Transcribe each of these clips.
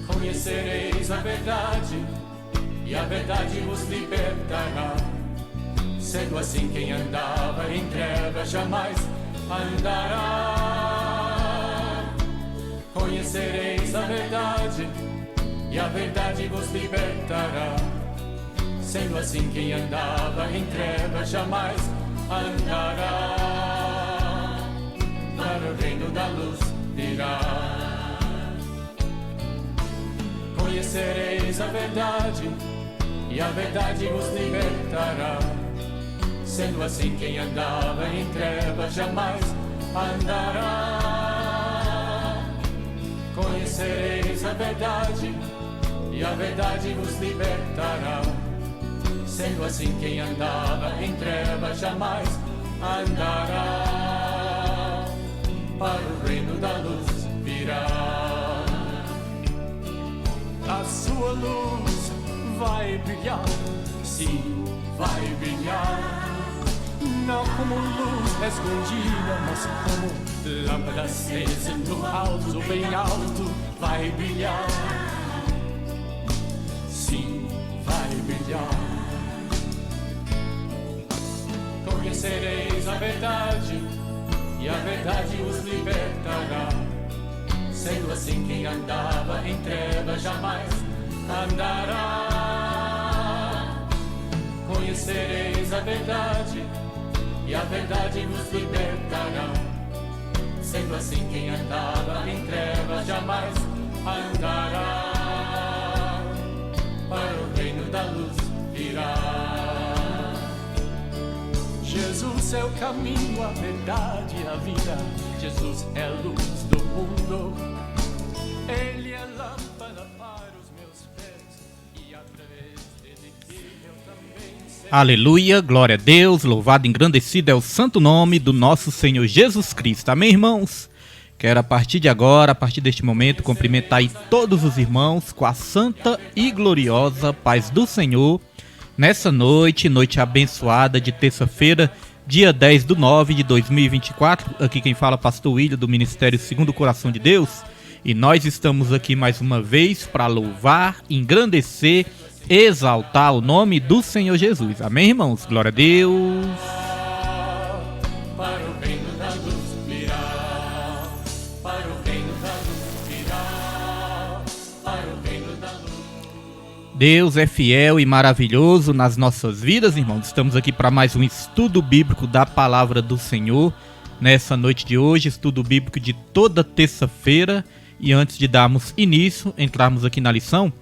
Conhecereis a verdade, e a verdade vos libertará. Sendo assim, quem andava em trevas jamais andará. Conhecereis a verdade, e a verdade vos libertará. Sendo assim, quem andava em trevas jamais andará. Para o reino da luz virá. Conhecereis a verdade, e a verdade vos libertará. Sendo assim, quem andava em trevas jamais andará. Conhecereis a verdade, e a verdade vos libertará. Sendo assim, quem andava em trevas jamais andará. Para o reino da luz virá. A sua luz vai brilhar, sim, vai brilhar. Não como luz escondida, mas como lâmpada acesa no alto, bem alto, vai brilhar. Sim, vai brilhar. Conhecereis a verdade, e a verdade os libertará. Sendo assim, quem andava em trevas jamais andará. Conhecereis a verdade, e a verdade vos libertará. Sendo assim, quem andava em trevas jamais andará. Para o reino da luz virá. Jesus é o caminho, a verdade e a vida. Jesus é a luz do mundo. Ele é lâmpada para os meus pés, e através dele eu também sei. Aleluia, glória a Deus, louvado e engrandecido é o santo nome do nosso Senhor Jesus Cristo. Amém, irmãos? Quero a partir de agora, a partir deste momento, cumprimentar aí todos os irmãos com a santa e gloriosa paz do Senhor. Nessa noite abençoada de terça-feira, dia 10/9/2024, aqui quem fala é pastor William do Ministério Segundo o Coração de Deus, e nós estamos aqui mais uma vez para louvar, engrandecer, exaltar o nome do Senhor Jesus. Amém, irmãos? Glória a Deus. Para o reino da luz virá. Para o reino da luz virá. Para o reino da luz. Deus é fiel e maravilhoso nas nossas vidas, irmãos. Estamos aqui para mais um estudo bíblico da palavra do Senhor. Nessa noite de hoje, estudo bíblico de toda terça-feira. E antes de darmos início, entrarmos aqui na lição,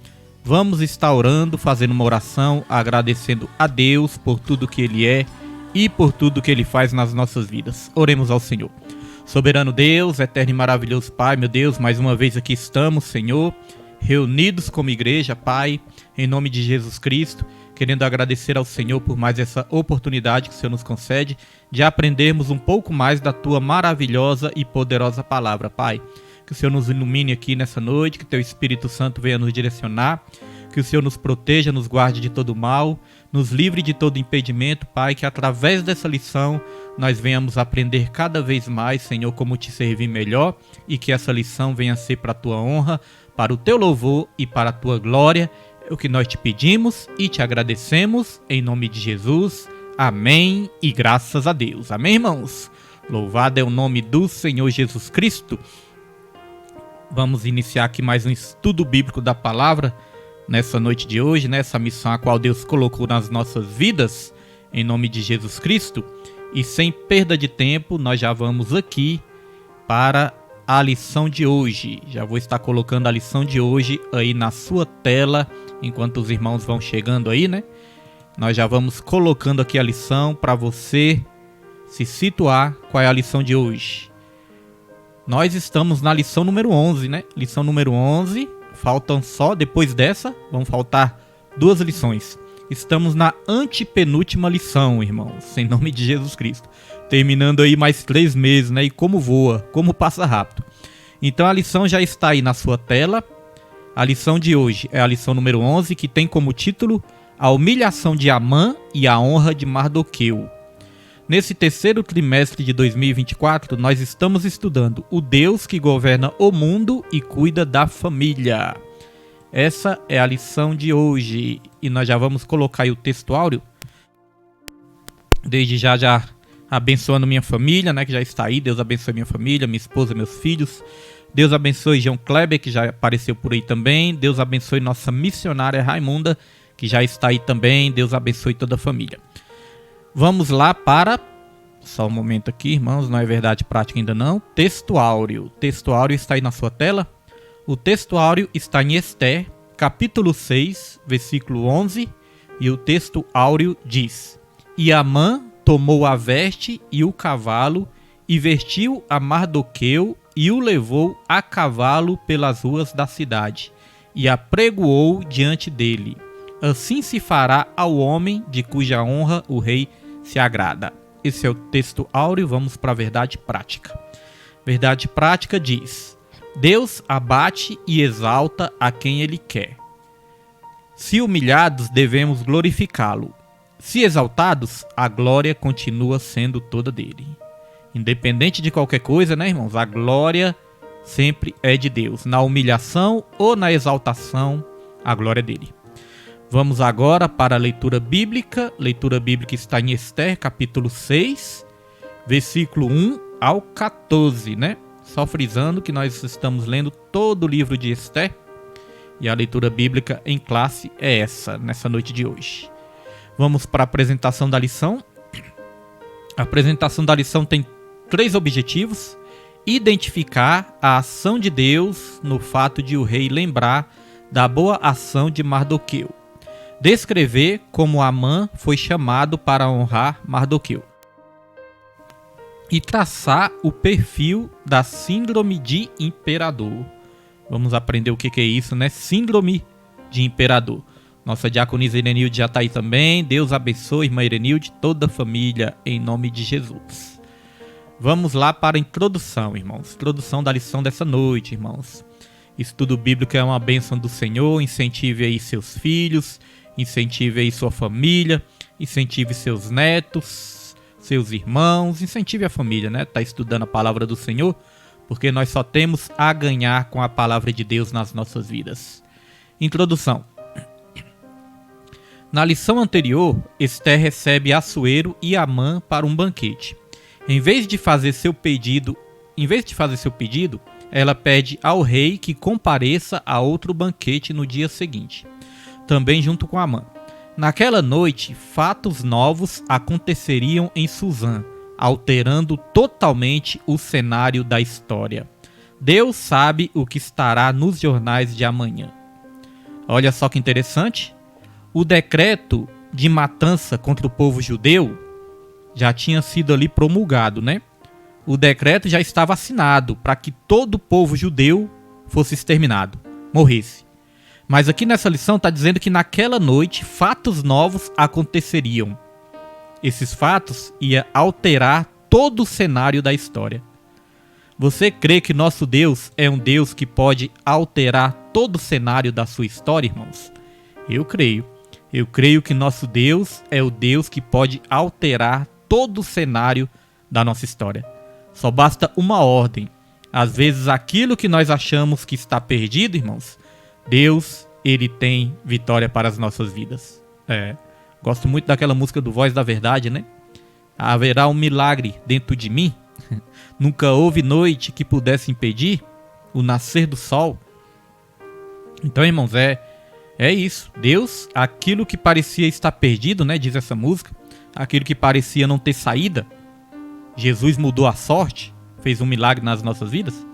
vamos estar orando, fazendo uma oração, agradecendo a Deus por tudo que Ele é e por tudo que Ele faz nas nossas vidas. Oremos ao Senhor. Soberano Deus, eterno e maravilhoso Pai, meu Deus, mais uma vez aqui estamos, Senhor, reunidos como igreja, Pai, em nome de Jesus Cristo, querendo agradecer ao Senhor por mais essa oportunidade que o Senhor nos concede de aprendermos um pouco mais da Tua maravilhosa e poderosa palavra, Pai. Que o Senhor nos ilumine aqui nessa noite, que Teu Espírito Santo venha nos direcionar, que o Senhor nos proteja, nos guarde de todo mal, nos livre de todo impedimento, Pai, que através dessa lição nós venhamos aprender cada vez mais, Senhor, como Te servir melhor, e que essa lição venha ser para a Tua honra, para o Teu louvor e para a Tua glória. É o que nós Te pedimos e Te agradecemos, em nome de Jesus. Amém e graças a Deus. Amém, irmãos? Louvado é o nome do Senhor Jesus Cristo. Vamos iniciar aqui mais um estudo bíblico da palavra nessa noite de hoje, nessa missão a qual Deus colocou nas nossas vidas, em nome de Jesus Cristo. E sem perda de tempo, nós já vamos aqui para a lição de hoje. Já vou estar colocando a lição de hoje aí na sua tela, enquanto os irmãos vão chegando aí, né? Nós já vamos colocando aqui a lição para você se situar qual é a lição de hoje. Nós estamos na lição número 11, né? Lição número 11, faltam só, depois dessa, vão faltar 2 lições. Estamos na antepenúltima lição, irmãos, em nome de Jesus Cristo. Terminando aí mais 3 meses, né? E como voa, como passa rápido. Então a lição já está aí na sua tela. A lição de hoje é a lição número 11, que tem como título A Humilhação de Amã e a Honra de Mardoqueu. Nesse terceiro trimestre de 2024, nós estamos estudando o Deus que governa o mundo e cuida da família. Essa é a lição de hoje e nós já vamos colocar aí o texto áureo. Desde já abençoando minha família, né, que já está aí. Deus abençoe minha família, minha esposa, meus filhos. Deus abençoe João Kleber, que já apareceu por aí também. Deus abençoe nossa missionária Raimunda, que já está aí também. Deus abençoe toda a família. Vamos lá para... Só um momento aqui, irmãos, não é verdade prática ainda não. Texto áureo. O texto áureo está aí na sua tela. O texto áureo está em Ester, capítulo 6, versículo 11, e o texto áureo diz: E Amã tomou a veste e o cavalo, e vestiu a Mardoqueu, e o levou a cavalo pelas ruas da cidade, e apregoou diante dele. Assim se fará ao homem de cuja honra o rei se agrada. Esse é o texto áureo, vamos para a verdade prática. Verdade prática diz: Deus abate e exalta a quem Ele quer. Se humilhados, devemos glorificá-lo. Se exaltados, a glória continua sendo toda dele. Independente de qualquer coisa, né, irmãos? A glória sempre é de Deus. Na humilhação ou na exaltação, a glória é dele. Vamos agora para a leitura bíblica. Leitura bíblica está em Ester, capítulo 6, versículo 1 ao 14, né? Só frisando que nós estamos lendo todo o livro de Ester e a leitura bíblica em classe é essa, nessa noite de hoje. Vamos para a apresentação da lição. A apresentação da lição tem 3 objetivos: identificar a ação de Deus no fato de o rei lembrar da boa ação de Mardoqueu, descrever como Amã foi chamado para honrar Mardoqueu, e traçar o perfil da síndrome de imperador. Vamos aprender o que é isso, né? Síndrome de imperador. Nossa diaconisa Irenilde já está aí também. Deus abençoe, irmã Irenilde, toda a família, em nome de Jesus. Vamos lá para a introdução, irmãos. Introdução da lição dessa noite, irmãos. Estudo bíblico é uma bênção do Senhor. Incentive aí seus filhos, incentive aí sua família, incentive seus netos, seus irmãos, incentive a família, né? Tá estudando a palavra do Senhor, porque nós só temos a ganhar com a palavra de Deus nas nossas vidas. Introdução. Na lição anterior, Ester recebe Assuero e Amã para um banquete. Em vez de fazer seu pedido, ela pede ao rei que compareça a outro banquete no dia seguinte, também junto com Amã. Naquela noite, fatos novos aconteceriam em Suzã, alterando totalmente o cenário da história. Deus sabe o que estará nos jornais de amanhã. Olha só que interessante. O decreto de matança contra o povo judeu já tinha sido ali promulgado, né? O decreto já estava assinado para que todo o povo judeu fosse exterminado, morresse. Mas aqui nessa lição está dizendo que naquela noite fatos novos aconteceriam. Esses fatos iam alterar todo o cenário da história. Você crê que nosso Deus é um Deus que pode alterar todo o cenário da sua história, irmãos? Eu creio. Eu creio que nosso Deus é o Deus que pode alterar todo o cenário da nossa história. Só basta uma ordem. Às vezes aquilo que nós achamos que está perdido, irmãos, Deus, Ele tem vitória para as nossas vidas. Gosto muito daquela música do Voz da Verdade, né? Haverá um milagre dentro de mim. Nunca houve noite que pudesse impedir o nascer do sol. Então, irmãos, é isso. Deus, aquilo que parecia estar perdido, né? Diz essa música. Aquilo que parecia não ter saída, Jesus mudou a sorte, fez um milagre nas nossas vidas?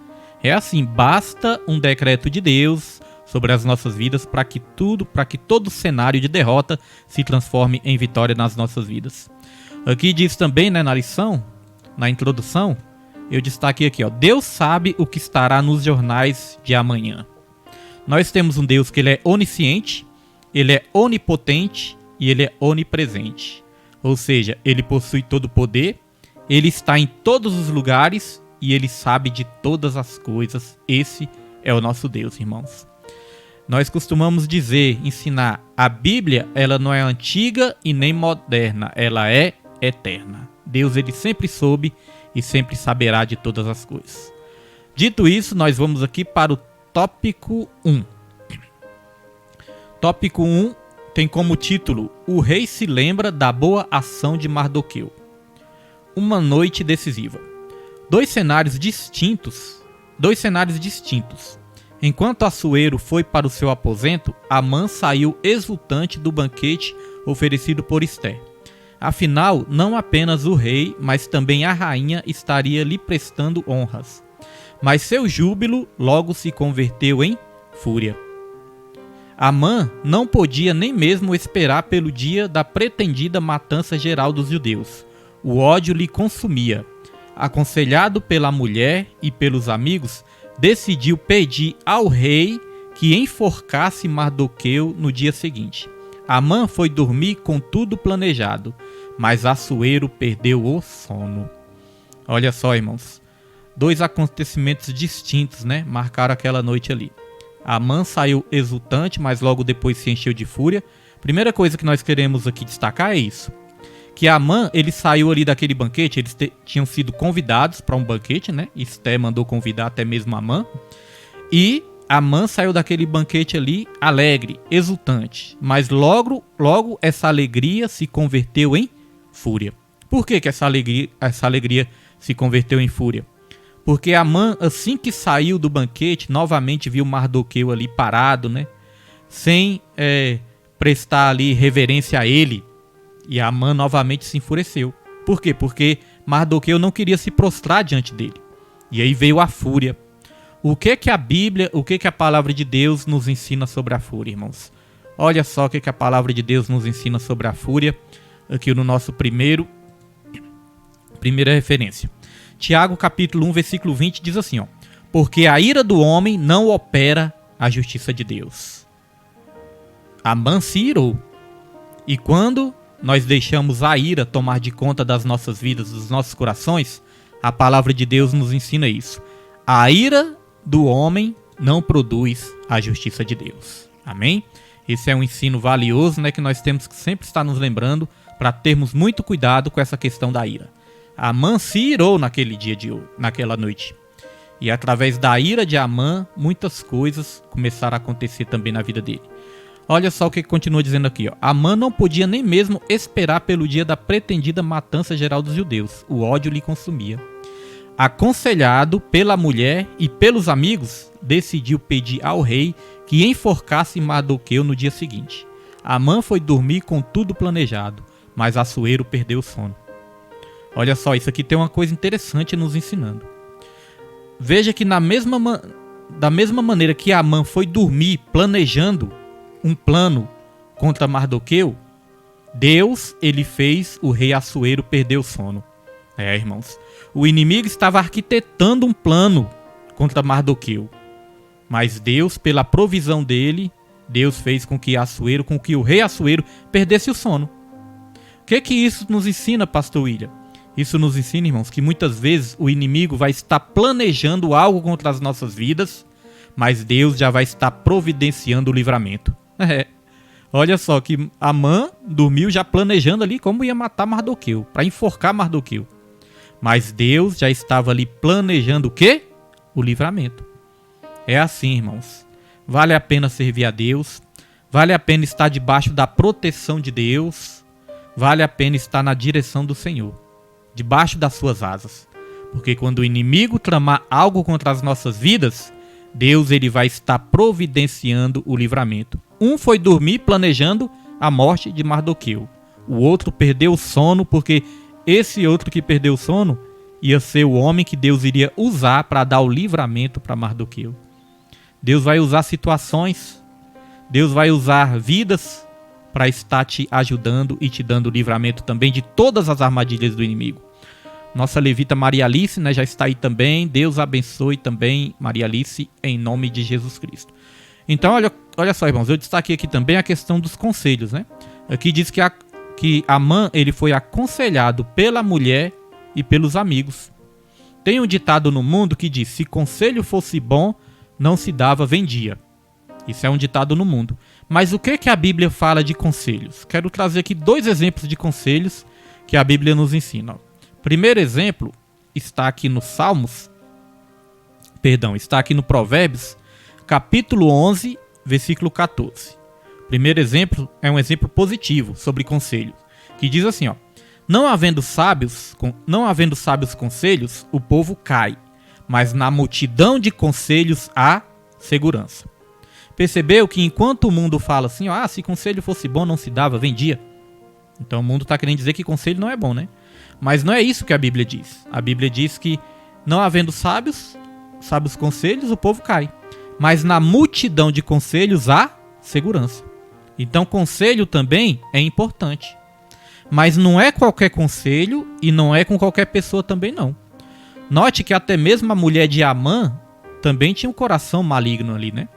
É assim, basta um decreto de Deus sobre as nossas vidas para que todo cenário de derrota se transforme em vitória nas nossas vidas. Aqui diz também, né, na lição, na introdução, eu destaquei aqui, ó, Deus sabe o que estará nos jornais de amanhã. Nós temos um Deus que ele é onisciente, ele é onipotente e ele é onipresente. Ou seja, ele possui todo o poder, ele está em todos os lugares e ele sabe de todas as coisas. Esse é o nosso Deus, irmãos. Nós costumamos dizer, ensinar, a Bíblia ela não é antiga e nem moderna, ela é eterna. Deus ele sempre soube e sempre saberá de todas as coisas. Dito isso, nós vamos aqui para o tópico 1. Tópico 1 tem como título: O rei se lembra da boa ação de Mardoqueu. Uma noite decisiva. Dois cenários distintos. Enquanto Assuero foi para o seu aposento, Amã saiu exultante do banquete oferecido por Ester. Afinal, não apenas o rei, mas também a rainha estaria lhe prestando honras. Mas seu júbilo logo se converteu em fúria. Amã não podia nem mesmo esperar pelo dia da pretendida matança geral dos judeus. O ódio lhe consumia. Aconselhado pela mulher e pelos amigos, decidiu pedir ao rei que enforcasse Mardoqueu no dia seguinte. Amã foi dormir com tudo planejado, mas Assuero perdeu o sono. Olha só, irmãos, dois acontecimentos distintos, né, marcaram aquela noite ali. Amã saiu exultante, mas logo depois se encheu de fúria. Primeira coisa que nós queremos aqui destacar é isso, que Amã, ele saiu ali daquele banquete, eles tinham sido convidados para um banquete, né? Ester mandou convidar até mesmo Amã. E Amã saiu daquele banquete ali alegre, exultante. Mas logo essa alegria se converteu em fúria. Por que essa alegria se converteu em fúria? Porque Amã, assim que saiu do banquete, novamente viu Mardoqueu ali parado, né? Sem prestar ali reverência a ele. E Amã novamente se enfureceu. Por quê? Porque Mardoqueu não queria se prostrar diante dele. E aí veio a fúria. O que a Bíblia, o que a palavra de Deus nos ensina sobre a fúria, irmãos? Olha só o que a palavra de Deus nos ensina sobre a fúria, aqui no nosso primeira referência. Tiago capítulo 1, versículo 20 diz assim, ó: porque a ira do homem não opera a justiça de Deus. Amã se irou. E quando nós deixamos a ira tomar de conta das nossas vidas, dos nossos corações, a palavra de Deus nos ensina isso. A ira do homem não produz a justiça de Deus. Amém? Esse é um ensino valioso, né, que nós temos que sempre estar nos lembrando para termos muito cuidado com essa questão da ira. Amã se irou naquela noite. E através da ira de Amã, muitas coisas começaram a acontecer também na vida dele. Olha só o que continua dizendo aqui, ó. Amã não podia nem mesmo esperar pelo dia da pretendida matança geral dos judeus. O ódio lhe consumia. Aconselhado pela mulher e pelos amigos, decidiu pedir ao rei que enforcasse Mardoqueu no dia seguinte. Amã foi dormir com tudo planejado, mas Assuero perdeu o sono. Olha só, isso aqui tem uma coisa interessante nos ensinando. Veja que da mesma maneira que Amã foi dormir planejando um plano contra Mardoqueu, Deus, ele fez o rei Assuero perder o sono. Irmãos, o inimigo estava arquitetando um plano contra Mardoqueu, mas Deus, pela provisão dele, Deus fez com que o rei Assuero perdesse o sono. O que isso nos ensina, pastor William? Isso nos ensina, irmãos, que muitas vezes o inimigo vai estar planejando algo contra as nossas vidas, mas Deus já vai estar providenciando o livramento. Olha só que Amã dormiu já planejando ali como ia matar Mardoqueu, para enforcar Mardoqueu. Mas Deus já estava ali planejando o quê? O livramento. É assim, irmãos. Vale a pena servir a Deus, vale a pena estar debaixo da proteção de Deus, vale a pena estar na direção do Senhor, debaixo das suas asas. Porque quando o inimigo tramar algo contra as nossas vidas, Deus, ele vai estar providenciando o livramento. Um foi dormir planejando a morte de Mardoqueu. O outro perdeu o sono porque esse outro que perdeu o sono, ia ser o homem que Deus iria usar para dar o livramento para Mardoqueu. Deus vai usar situações, Deus vai usar vidas para estar te ajudando e te dando livramento também de todas as armadilhas do inimigo. Nossa levita Maria Alice, né, já está aí também. Deus abençoe também Maria Alice em nome de Jesus Cristo. Então, olha só, irmãos, eu destaquei aqui também a questão dos conselhos, né? Aqui diz que Amã, ele foi aconselhado pela mulher e pelos amigos. Tem um ditado no mundo que diz: se conselho fosse bom, não se dava, vendia. Isso é um ditado no mundo. Mas o que a Bíblia fala de conselhos? Quero trazer aqui 2 exemplos de conselhos que a Bíblia nos ensina. Primeiro exemplo está aqui no está aqui no Provérbios, capítulo 11, versículo 14. Primeiro exemplo é um exemplo positivo sobre conselhos, que diz assim, ó: não havendo sábios conselhos, o povo cai, mas na multidão de conselhos há segurança. Percebeu que enquanto o mundo fala assim, ó, se conselho fosse bom não se dava, vendia. Então o mundo está querendo dizer que conselho não é bom, né? Mas não é isso que a Bíblia diz. A Bíblia diz que não havendo sábios conselhos, o povo cai. Mas na multidão de conselhos há segurança. Então conselho também é importante. Mas não é qualquer conselho e não é com qualquer pessoa também não. Note que até mesmo a mulher de Amã também tinha um coração maligno ali, né?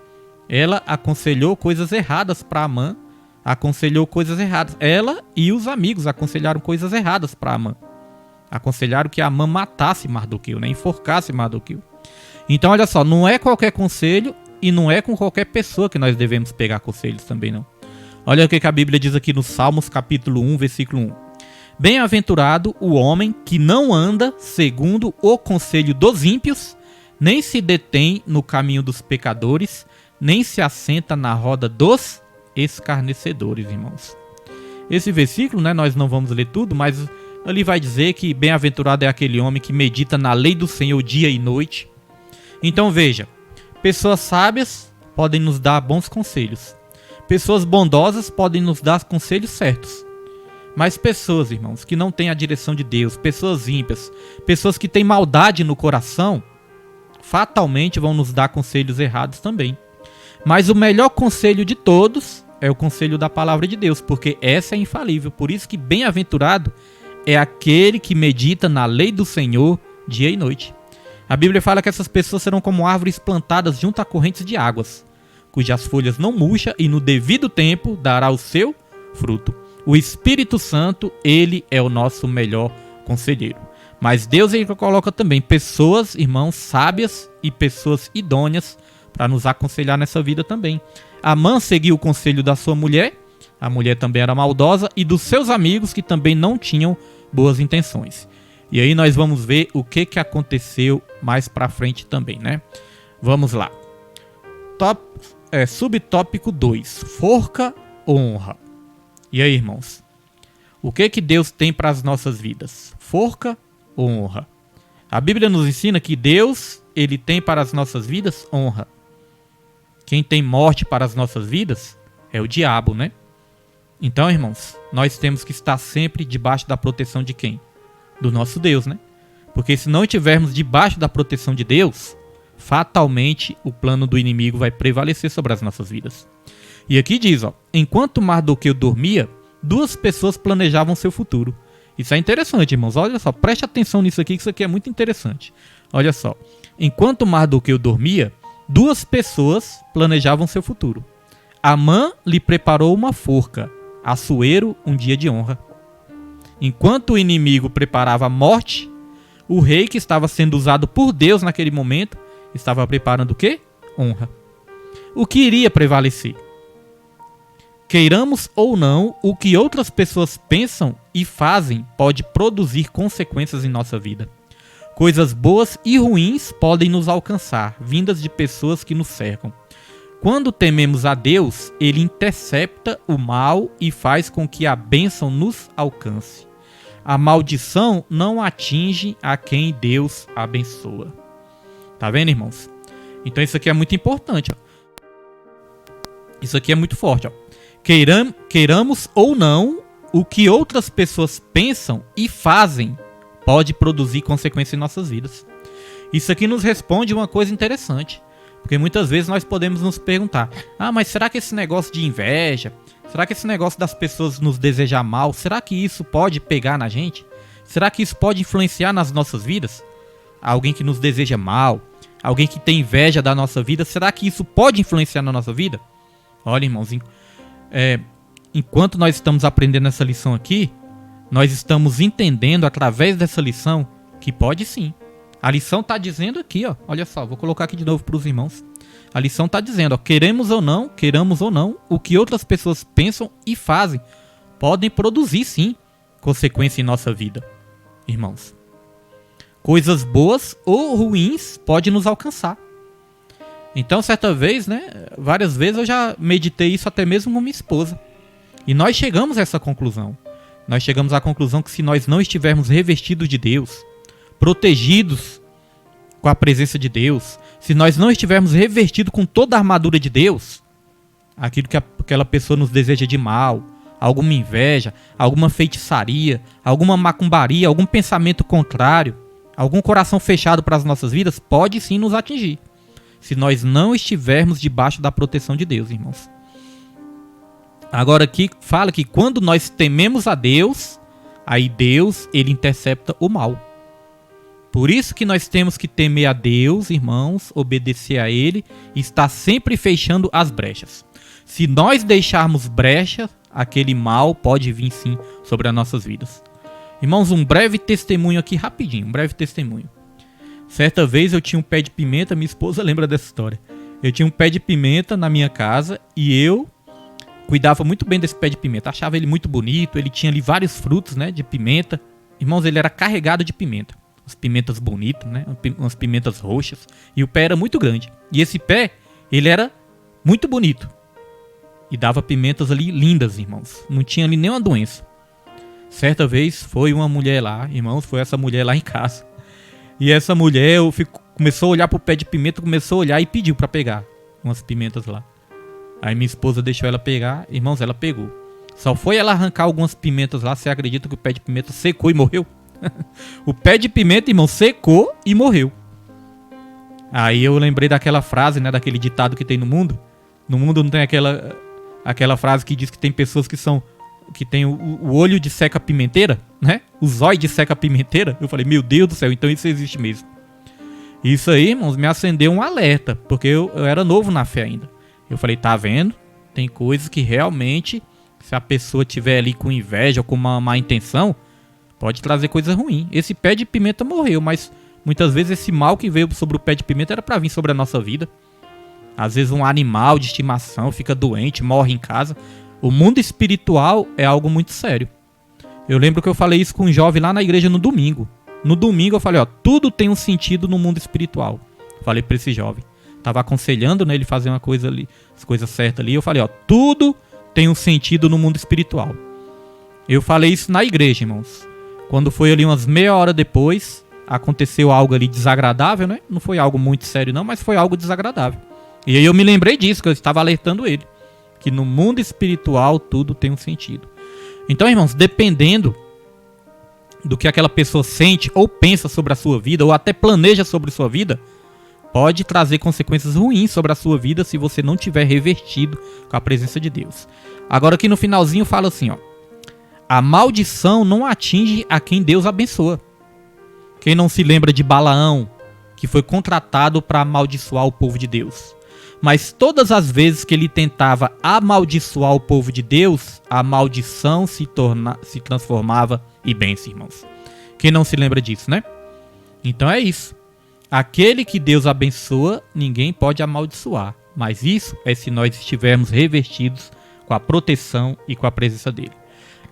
Ela aconselhou coisas erradas para Amã. Ela e os amigos aconselharam coisas erradas para Amã. Aconselharam que Amã matasse Mardoqueu, né? Enforcasse Mardoqueu. Então, olha só, não é qualquer conselho e não é com qualquer pessoa que nós devemos pegar conselhos também, não. Olha o que a Bíblia diz aqui no Salmos, capítulo 1, versículo 1. Bem-aventurado o homem que não anda segundo o conselho dos ímpios, nem se detém no caminho dos pecadores, nem se assenta na roda dos escarnecedores, irmãos. Esse versículo, né, nós não vamos ler tudo, mas ali vai dizer que bem-aventurado é aquele homem que medita na lei do Senhor dia e noite. Então veja, pessoas sábias podem nos dar bons conselhos. Pessoas bondosas podem nos dar conselhos certos. Mas pessoas, irmãos, que não têm a direção de Deus, pessoas ímpias, pessoas que têm maldade no coração, fatalmente vão nos dar conselhos errados também. Mas o melhor conselho de todos é o conselho da palavra de Deus, porque essa é infalível. Por isso que bem-aventurado é aquele que medita na lei do Senhor dia e noite. A Bíblia fala que essas pessoas serão como árvores plantadas junto a correntes de águas, cujas folhas não murcham e no devido tempo dará o seu fruto. O Espírito Santo, ele é o nosso melhor conselheiro. Mas Deus, ele coloca também pessoas, irmãos, sábias e pessoas idôneas para nos aconselhar nessa vida também. Amã seguiu o conselho da sua mulher, a mulher também era maldosa, e dos seus amigos que também não tinham boas intenções. E aí nós vamos ver o que aconteceu mais pra frente também, né? Vamos lá. Subtópico 2. Forca ou honra? E aí, irmãos? O que Deus tem para as nossas vidas? Forca ou honra? A Bíblia nos ensina que Deus, ele tem para as nossas vidas honra. Quem tem morte para as nossas vidas é o diabo, né? Então, irmãos, nós temos que estar sempre debaixo da proteção de quem? Do nosso Deus, né? Porque se não estivermos debaixo da proteção de Deus, fatalmente o plano do inimigo vai prevalecer sobre as nossas vidas. E aqui diz, ó, enquanto Mardoqueu dormia, 2 pessoas planejavam seu futuro. Isso é interessante, irmãos. Olha só, preste atenção nisso aqui, que isso aqui é muito interessante. Olha só, enquanto Mardoqueu dormia, 2 pessoas planejavam seu futuro. Amã lhe preparou uma forca, Assuero um dia de honra. Enquanto o inimigo preparava a morte, o rei que estava sendo usado por Deus naquele momento, estava preparando o quê? Honra. O que iria prevalecer? Queiramos ou não, o que outras pessoas pensam e fazem pode produzir consequências em nossa vida. Coisas boas e ruins podem nos alcançar, vindas de pessoas que nos cercam. Quando tememos a Deus, Ele intercepta o mal e faz com que a bênção nos alcance. A maldição não atinge a quem Deus abençoa. Tá vendo, irmãos? Então isso aqui é muito importante, ó. Isso aqui é muito forte, ó. Queiramos ou não, o que outras pessoas pensam e fazem pode produzir consequências em nossas vidas. Isso aqui nos responde uma coisa interessante, porque muitas vezes nós podemos nos perguntar: mas será que esse negócio de inveja, será que esse negócio das pessoas nos desejar mal, será que isso pode pegar na gente? Será que isso pode influenciar nas nossas vidas? Alguém que nos deseja mal, alguém que tem inveja da nossa vida, será que isso pode influenciar na nossa vida? Olha, irmãozinho, enquanto nós estamos aprendendo essa lição aqui, nós estamos entendendo através dessa lição que pode sim. A lição está dizendo aqui, ó, olha só, vou colocar aqui de novo para os irmãos. A lição está dizendo, ó, queiramos ou não, o que outras pessoas pensam e fazem podem produzir sim consequência em nossa vida, irmãos. Coisas boas ou ruins podem nos alcançar. Então, certa vez, várias vezes eu já meditei isso até mesmo com minha esposa. E nós chegamos a essa conclusão. Nós chegamos à conclusão que se nós não estivermos revestidos de Deus, protegidos com a presença de Deus, se nós não estivermos revestidos com toda a armadura de Deus, aquilo que aquela pessoa nos deseja de mal, alguma inveja, alguma feitiçaria, alguma macumbaria, algum pensamento contrário, algum coração fechado para as nossas vidas, pode sim nos atingir, se nós não estivermos debaixo da proteção de Deus, irmãos. Agora aqui fala que quando nós tememos a Deus, aí Deus, ele intercepta o mal. Por isso que nós temos que temer a Deus, irmãos, obedecer a Ele e estar sempre fechando as brechas. Se nós deixarmos brecha, aquele mal pode vir sim sobre as nossas vidas. Irmãos, um breve testemunho aqui, rapidinho, um breve testemunho. Certa vez eu tinha um pé de pimenta, minha esposa lembra dessa história. Eu tinha um pé de pimenta na minha casa e eu cuidava muito bem desse pé de pimenta. Achava ele muito bonito, ele tinha ali vários frutos, de pimenta. Irmãos, ele era carregado de pimenta. As pimentas bonitas, umas pimentas roxas. E o pé era muito grande. E esse pé, ele era muito bonito. E dava pimentas ali lindas, irmãos. Não tinha ali nenhuma doença. Certa vez foi uma mulher lá, irmãos, foi essa mulher lá em casa. E essa mulher começou a olhar pro pé de pimenta, começou a olhar e pediu para pegar umas pimentas lá. Aí minha esposa deixou ela pegar, irmãos, ela pegou. Só foi ela arrancar algumas pimentas lá, você acredita que o pé de pimenta secou e morreu? O pé de pimenta, irmão, secou e morreu. Aí eu lembrei daquela frase, daquele ditado que tem no mundo. No mundo não tem aquela frase que diz que tem pessoas que tem o olho de seca pimenteira, O zóio de seca pimenteira. Eu falei, meu Deus do céu, então isso existe mesmo. Isso aí, irmãos, me acendeu um alerta, porque eu era novo na fé ainda. Eu falei, tá vendo? Tem coisas que realmente, se a pessoa tiver ali com inveja ou com uma má intenção, pode trazer coisa ruim. Esse pé de pimenta morreu, mas muitas vezes esse mal que veio sobre o pé de pimenta era para vir sobre a nossa vida. Às vezes um animal de estimação fica doente, morre em casa. O mundo espiritual é algo muito sério. Eu lembro que eu falei isso com um jovem lá na igreja no domingo. No domingo eu falei, tudo tem um sentido no mundo espiritual. Falei para esse jovem. Tava aconselhando, ele fazer uma coisa ali, as coisas certas ali. Eu falei, tudo tem um sentido no mundo espiritual. Eu falei isso na igreja, irmãos. Quando foi ali umas meia hora depois, aconteceu algo ali desagradável, Não foi algo muito sério não, mas foi algo desagradável. E aí eu me lembrei disso, que eu estava alertando ele. Que no mundo espiritual tudo tem um sentido. Então, irmãos, dependendo do que aquela pessoa sente ou pensa sobre a sua vida, ou até planeja sobre a sua vida, pode trazer consequências ruins sobre a sua vida se você não tiver revestido com a presença de Deus. Agora aqui no finalzinho fala assim, a maldição não atinge a quem Deus abençoa. Quem não se lembra de Balaão, que foi contratado para amaldiçoar o povo de Deus? Mas todas as vezes que ele tentava amaldiçoar o povo de Deus, a maldição se transformava em bênção, irmãos. Quem não se lembra disso, Então é isso. Aquele que Deus abençoa, ninguém pode amaldiçoar. Mas isso é se nós estivermos revestidos com a proteção e com a presença dele.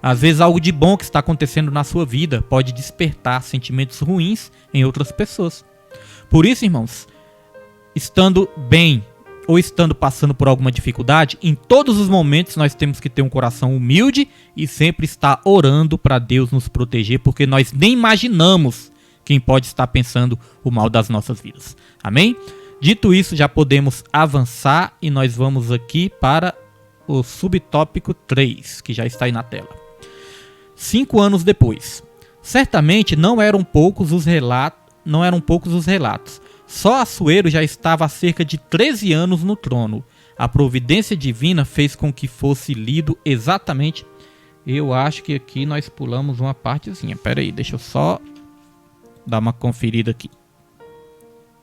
Às vezes algo de bom que está acontecendo na sua vida pode despertar sentimentos ruins em outras pessoas. Por isso, irmãos, estando bem ou estando passando por alguma dificuldade, em todos os momentos nós temos que ter um coração humilde e sempre estar orando para Deus nos proteger, porque nós nem imaginamos quem pode estar pensando o mal das nossas vidas. Amém? Dito isso, já podemos avançar e nós vamos aqui para o subtópico 3, que já está aí na tela. 5 anos depois. Certamente não eram poucos os relatos. Só Assuero já estava há cerca de 13 anos no trono. A providência divina fez com que fosse lido exatamente. Eu acho que aqui nós pulamos uma partezinha. Pera aí, deixa eu só dar uma conferida aqui.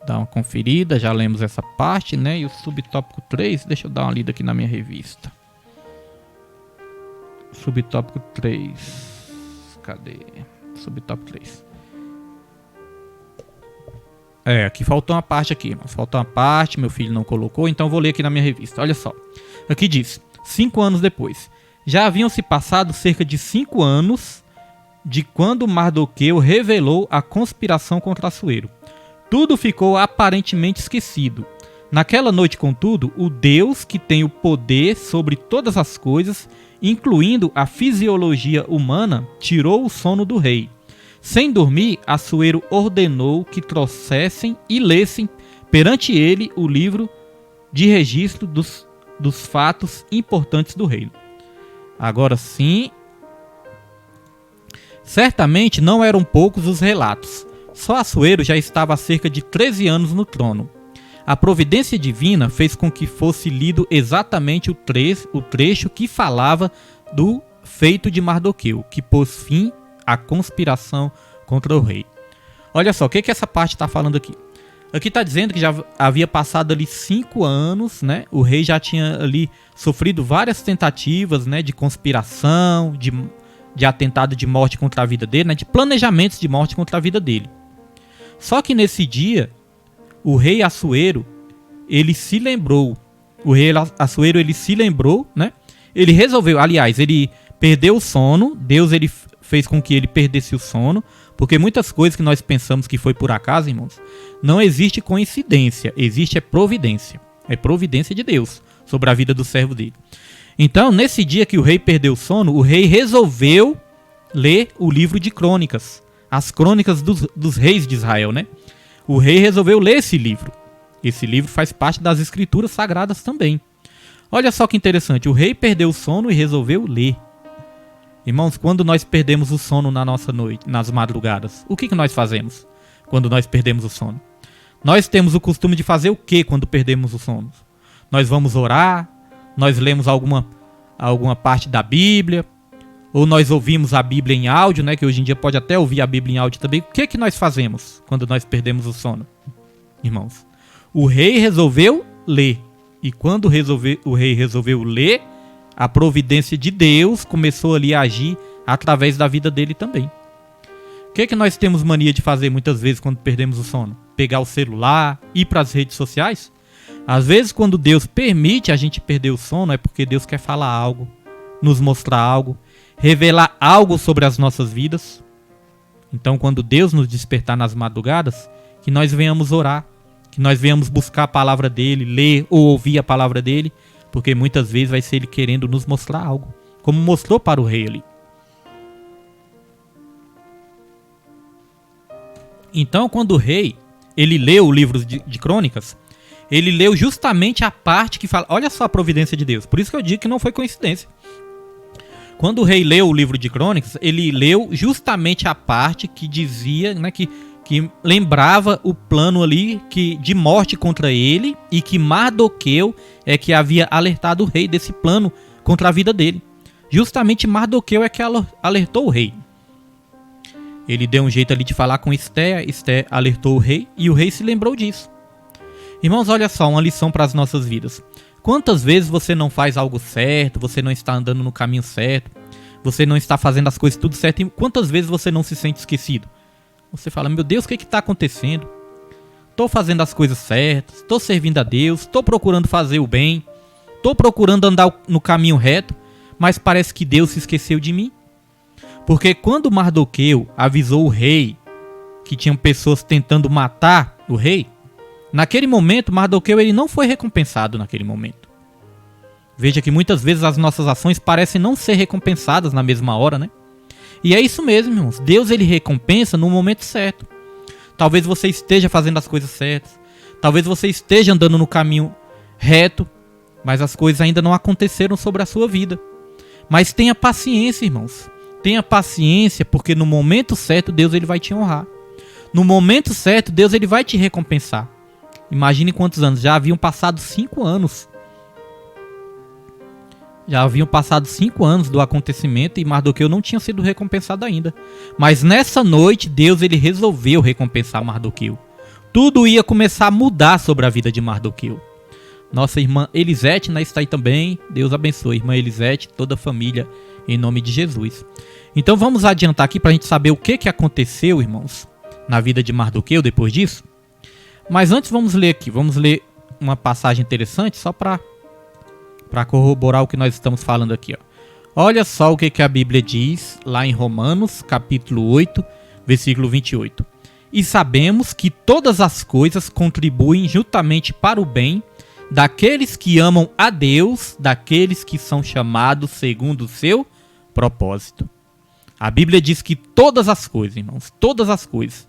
Dá uma conferida, já lemos essa parte, né? E o subtópico 3, deixa eu dar uma lida aqui na minha revista. Subtópico 3. Cadê? Subtópico 3. Aqui faltou uma parte aqui. Faltou uma parte, meu filho não colocou, então eu vou ler aqui na minha revista. Olha só. Aqui diz, 5 anos depois. Já haviam se passado cerca de 5 anos de quando Mardoqueu revelou a conspiração contra Assuero. Tudo ficou aparentemente esquecido. Naquela noite, contudo, o Deus que tem o poder sobre todas as coisas, incluindo a fisiologia humana, tirou o sono do rei. Sem dormir, Assuero ordenou que trouxessem e lessem perante ele o livro de registro dos fatos importantes do reino. Agora sim, certamente não eram poucos os relatos. Só Assuero já estava há cerca de 13 anos no trono. A providência divina fez com que fosse lido exatamente o trecho que falava do feito de Mardoqueu, que pôs fim à conspiração contra o rei. Olha só, o que essa parte está falando aqui? Aqui está dizendo que já havia passado ali 5 anos, né? O rei já tinha ali sofrido várias tentativas, né, de conspiração, de atentado de morte contra a vida dele, né, de planejamentos de morte contra a vida dele. Só que nesse dia, o rei Assuero, ele se lembrou. Né? Ele resolveu, aliás, ele perdeu o sono. Deus ele fez com que ele perdesse o sono, porque muitas coisas que nós pensamos que foi por acaso, irmãos, não existe coincidência, existe providência. É providência de Deus sobre a vida do servo dele. Então, nesse dia que o rei perdeu o sono, o rei resolveu ler o livro de crônicas. As crônicas dos reis de Israel, né? O rei resolveu ler esse livro. Esse livro faz parte das escrituras sagradas também. Olha só que interessante. O rei perdeu o sono e resolveu ler. Irmãos, quando nós perdemos o sono na nossa noite, nas madrugadas, o que nós fazemos quando nós perdemos o sono? Nós temos o costume de fazer o que quando perdemos o sono? Nós vamos orar, nós lemos alguma parte da Bíblia, ou nós ouvimos a Bíblia em áudio, né? Que hoje em dia pode até ouvir a Bíblia em áudio também. O que nós fazemos quando nós perdemos o sono? Irmãos, o rei resolveu ler. E quando o rei resolveu ler, a providência de Deus começou ali a agir através da vida dele também. O que nós temos mania de fazer muitas vezes quando perdemos o sono? Pegar o celular, ir para as redes sociais? Às vezes, quando Deus permite a gente perder o sono, é porque Deus quer falar algo, nos mostrar algo, revelar algo sobre as nossas vidas. Então, quando Deus nos despertar nas madrugadas, que nós venhamos orar, que nós venhamos buscar a palavra dele, ler ou ouvir a palavra dele, porque muitas vezes vai ser ele querendo nos mostrar algo, como mostrou para o rei ali. Então, quando o rei ele leu o livro de crônicas, ele leu justamente a parte que fala... Olha só a providência de Deus, por isso que eu digo que não foi coincidência. Quando o rei leu o livro de crônicas, ele leu justamente a parte que dizia, né, que lembrava o plano ali de morte contra ele, e que Mardoqueu é que havia alertado o rei desse plano contra a vida dele. Justamente Mardoqueu é que alertou o rei. Ele deu um jeito ali de falar com Esté alertou o rei e o rei se lembrou disso. Irmãos, olha só, uma lição para as nossas vidas. Quantas vezes você não faz algo certo, você não está andando no caminho certo, você não está fazendo as coisas tudo certo, e quantas vezes você não se sente esquecido? Você fala, meu Deus, o que está acontecendo? Estou fazendo as coisas certas, estou servindo a Deus, estou procurando fazer o bem, estou procurando andar no caminho reto, mas parece que Deus se esqueceu de mim. Porque quando Mardoqueu avisou o rei que tinham pessoas tentando matar o rei, naquele momento Mardoqueu ele não foi recompensado naquele momento. Veja que muitas vezes as nossas ações parecem não ser recompensadas na mesma hora, né? E é isso mesmo, irmãos. Deus ele recompensa no momento certo. Talvez você esteja fazendo as coisas certas. Talvez você esteja andando no caminho reto, mas as coisas ainda não aconteceram sobre a sua vida. Mas tenha paciência, irmãos. Tenha paciência, porque no momento certo Deus ele vai te honrar. No momento certo Deus ele vai te recompensar. Imagine quantos anos. Já haviam passado 5 anos. Já haviam passado 5 anos do acontecimento e Mardoqueu não tinha sido recompensado ainda. Mas nessa noite Deus ele resolveu recompensar Mardoqueu. Tudo ia começar a mudar sobre a vida de Mardoqueu. Nossa irmã Elisete está aí também. Deus abençoe, irmã Elisete, toda a família, em nome de Jesus. Então vamos adiantar aqui para a gente saber o que aconteceu, irmãos, na vida de Mardoqueu depois disso. Mas antes vamos ler aqui, vamos ler uma passagem interessante só para corroborar o que nós estamos falando aqui. Ó. Olha só o que a Bíblia diz lá em Romanos, capítulo 8, versículo 28. E sabemos que todas as coisas contribuem juntamente para o bem daqueles que amam a Deus, daqueles que são chamados segundo o seu propósito. A Bíblia diz que todas as coisas, irmãos, todas as coisas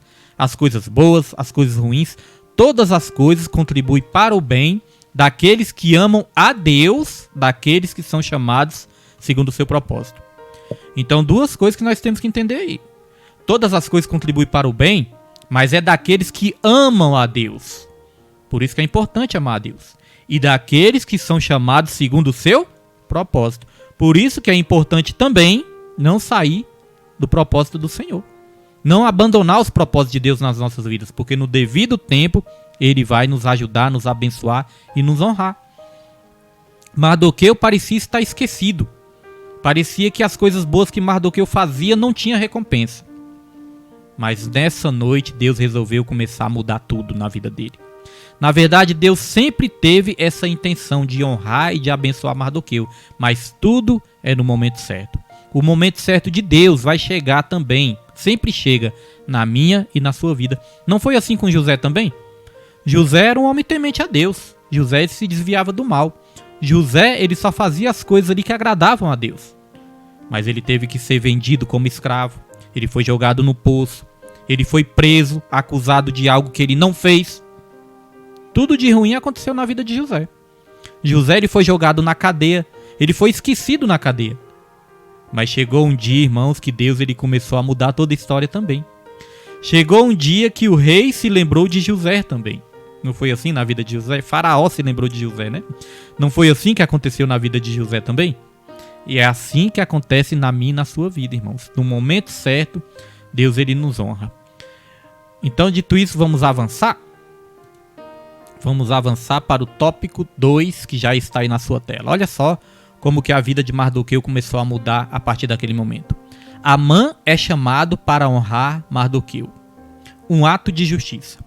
boas, as coisas ruins, todas as coisas contribuem para o bem daqueles que amam a Deus, daqueles que são chamados segundo o seu propósito. Então, duas coisas que nós temos que entender aí. Todas as coisas contribuem para o bem, mas é daqueles que amam a Deus. Por isso que é importante amar a Deus. E daqueles que são chamados segundo o seu propósito. Por isso que é importante também não sair do propósito do Senhor. Não abandonar os propósitos de Deus nas nossas vidas, porque no devido tempo Ele vai nos ajudar, nos abençoar e nos honrar. Mardoqueu parecia estar esquecido. Parecia que as coisas boas que Mardoqueu fazia não tinha recompensa. Mas nessa noite Deus resolveu começar a mudar tudo na vida dele. Na verdade, Deus sempre teve essa intenção de honrar e de abençoar Mardoqueu, mas tudo é no momento certo. O momento certo de Deus vai chegar também, sempre chega, na minha e na sua vida. Não foi assim com José também? José era um homem temente a Deus. José se desviava do mal. José ele só fazia as coisas ali que agradavam a Deus. Mas ele teve que ser vendido como escravo. Ele foi jogado no poço. Ele foi preso, acusado de algo que ele não fez. Tudo de ruim aconteceu na vida de José. José ele foi jogado na cadeia. Ele foi esquecido na cadeia. Mas chegou um dia, irmãos, que Deus ele começou a mudar toda a história também. Chegou um dia que o rei se lembrou de José também. Não foi assim na vida de José? Faraó se lembrou de José, né? Não foi assim que aconteceu na vida de José também? E é assim que acontece na minha e na sua vida, irmãos. No momento certo, Deus ele nos honra. Então, dito isso, vamos avançar? Vamos avançar para o tópico 2, que já está aí na sua tela. Olha só como que a vida de Mardoqueu começou a mudar a partir daquele momento. Amã é chamado para honrar Mardoqueu. Um ato de justiça.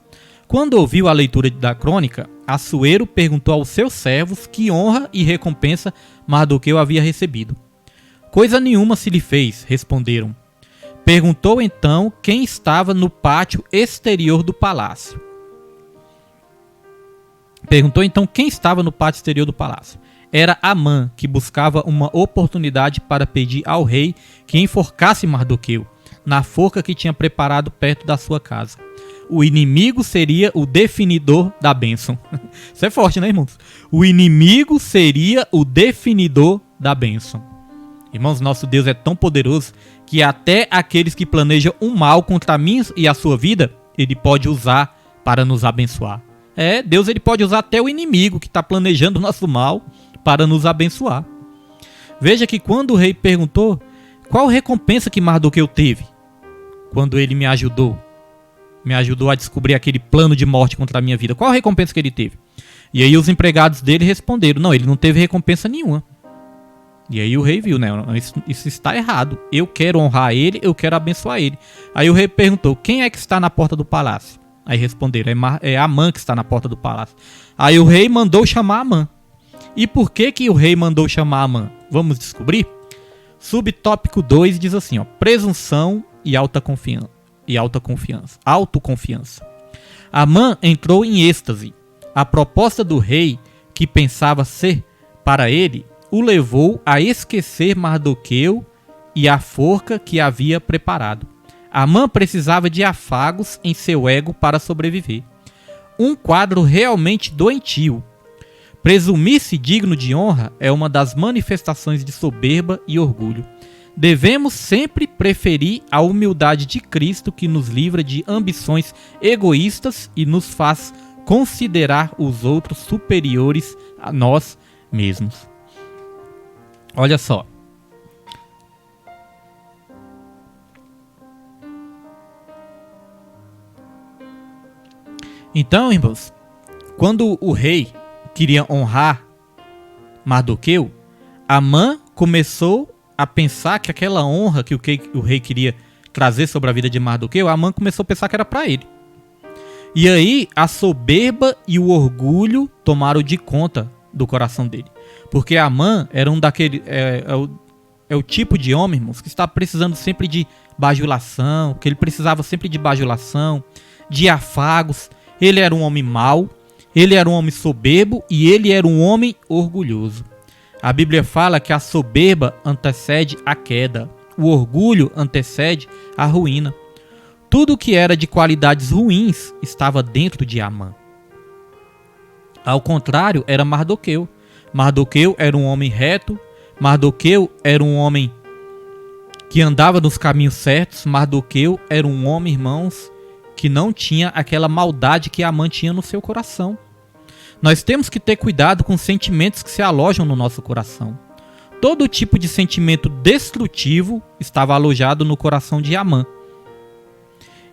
Quando ouviu a leitura da crônica, Assuero perguntou aos seus servos que honra e recompensa Mardoqueu havia recebido. Coisa nenhuma se lhe fez, responderam. Perguntou então quem estava no pátio exterior do palácio. Era Amã, que buscava uma oportunidade para pedir ao rei que enforcasse Mardoqueu, na forca que tinha preparado perto da sua casa. O inimigo seria o definidor da bênção. Isso é forte, né, irmãos? O inimigo seria o definidor da bênção. Irmãos, nosso Deus é tão poderoso que até aqueles que planejam um mal contra mim e a sua vida, Ele pode usar para nos abençoar. Deus ele pode usar até o inimigo que está planejando o nosso mal para nos abençoar. Veja que quando o rei perguntou qual recompensa que Mardoqueu teve, quando ele me ajudou a descobrir aquele plano de morte contra a minha vida, qual a recompensa que ele teve? E aí os empregados dele responderam, não, ele não teve recompensa nenhuma. E aí o rei viu, né, isso está errado, eu quero honrar ele, eu quero abençoar ele. Aí o rei perguntou, quem é que está na porta do palácio? Aí responderam, é Amã que está na porta do palácio. Aí o rei mandou chamar Amã. E por que o rei mandou chamar Amã? Vamos descobrir? Subtópico 2 diz assim, presunção e autoconfiança. Amã entrou em êxtase. A proposta do rei, que pensava ser para ele, o levou a esquecer Mardoqueu e a forca que havia preparado. Amã precisava de afagos em seu ego para sobreviver. Um quadro realmente doentio. Presumir-se digno de honra é uma das manifestações de soberba e orgulho. Devemos sempre preferir a humildade de Cristo, que nos livra de ambições egoístas e nos faz considerar os outros superiores a nós mesmos. Olha só. Então, irmãos, quando o rei queria honrar Mardoqueu, Amã começou a pensar que aquela honra que o rei queria trazer sobre a vida de Mardoqueu, Amã começou a pensar que era para ele. E aí a soberba e o orgulho tomaram de conta do coração dele. Porque Amã era o tipo de homem, irmãos, que está precisando sempre de bajulação, que ele precisava sempre de bajulação, de afagos. Ele era um homem mau, ele era um homem soberbo e ele era um homem orgulhoso. A Bíblia fala que a soberba antecede a queda, o orgulho antecede a ruína. Tudo que era de qualidades ruins estava dentro de Amã. Ao contrário, era Mardoqueu. Mardoqueu era um homem reto, Mardoqueu era um homem que andava nos caminhos certos, Mardoqueu era um homem, irmãos, que não tinha aquela maldade que Amã tinha no seu coração. Nós temos que ter cuidado com os sentimentos que se alojam no nosso coração. Todo tipo de sentimento destrutivo estava alojado no coração de Amã.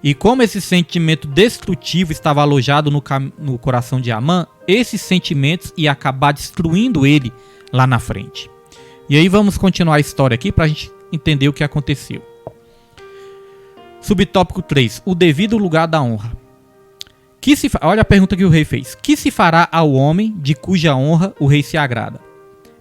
E como esse sentimento destrutivo estava alojado no coração de Amã, esses sentimentos iam acabar destruindo ele lá na frente. E aí vamos continuar a história aqui para a gente entender o que aconteceu. Subtópico 3. O devido lugar da honra. Olha a pergunta que o rei fez. Que se fará ao homem de cuja honra o rei se agrada?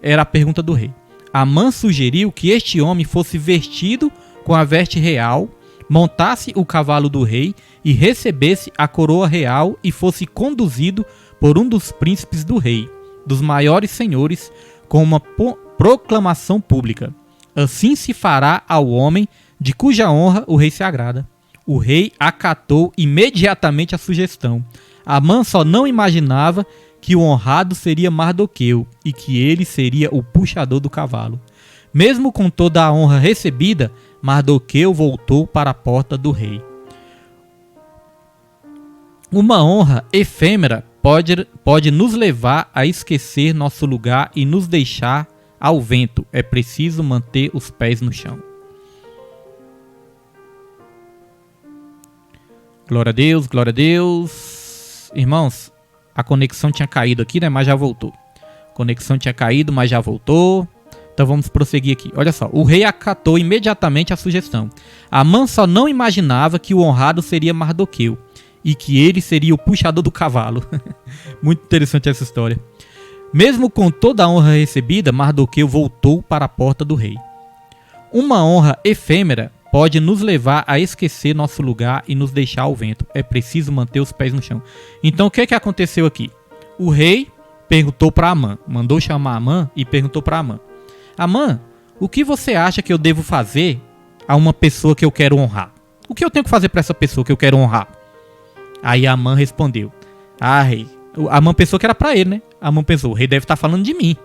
Era a pergunta do rei. Amã sugeriu que este homem fosse vestido com a veste real, montasse o cavalo do rei e recebesse a coroa real e fosse conduzido por um dos príncipes do rei, dos maiores senhores, com uma proclamação pública. Assim se fará ao homem de cuja honra o rei se agrada. O rei acatou imediatamente a sugestão. Amã só não imaginava que o honrado seria Mardoqueu e que ele seria o puxador do cavalo. Mesmo com toda a honra recebida, Mardoqueu voltou para a porta do rei. Uma honra efêmera pode nos levar a esquecer nosso lugar e nos deixar ao vento. É preciso manter os pés no chão. Glória a Deus, glória a Deus. Irmãos, a conexão tinha caído aqui, né? Mas já voltou. A conexão tinha caído, mas já voltou. Então vamos prosseguir aqui. Olha só, o rei acatou imediatamente a sugestão. Amã só não imaginava que o honrado seria Mardoqueu e que ele seria o puxador do cavalo. Muito interessante essa história. Mesmo com toda a honra recebida, Mardoqueu voltou para a porta do rei. Uma honra efêmera pode nos levar a esquecer nosso lugar e nos deixar ao vento. É preciso manter os pés no chão. Então o que aconteceu aqui? O rei perguntou para Amã, mandou chamar Amã e perguntou para Amã: Amã, o que você acha que eu devo fazer a uma pessoa que eu quero honrar? O que eu tenho que fazer para essa pessoa que eu quero honrar? Aí Amã respondeu: rei. Amã pensou que era para ele, né? Amã pensou: o rei deve estar falando de mim.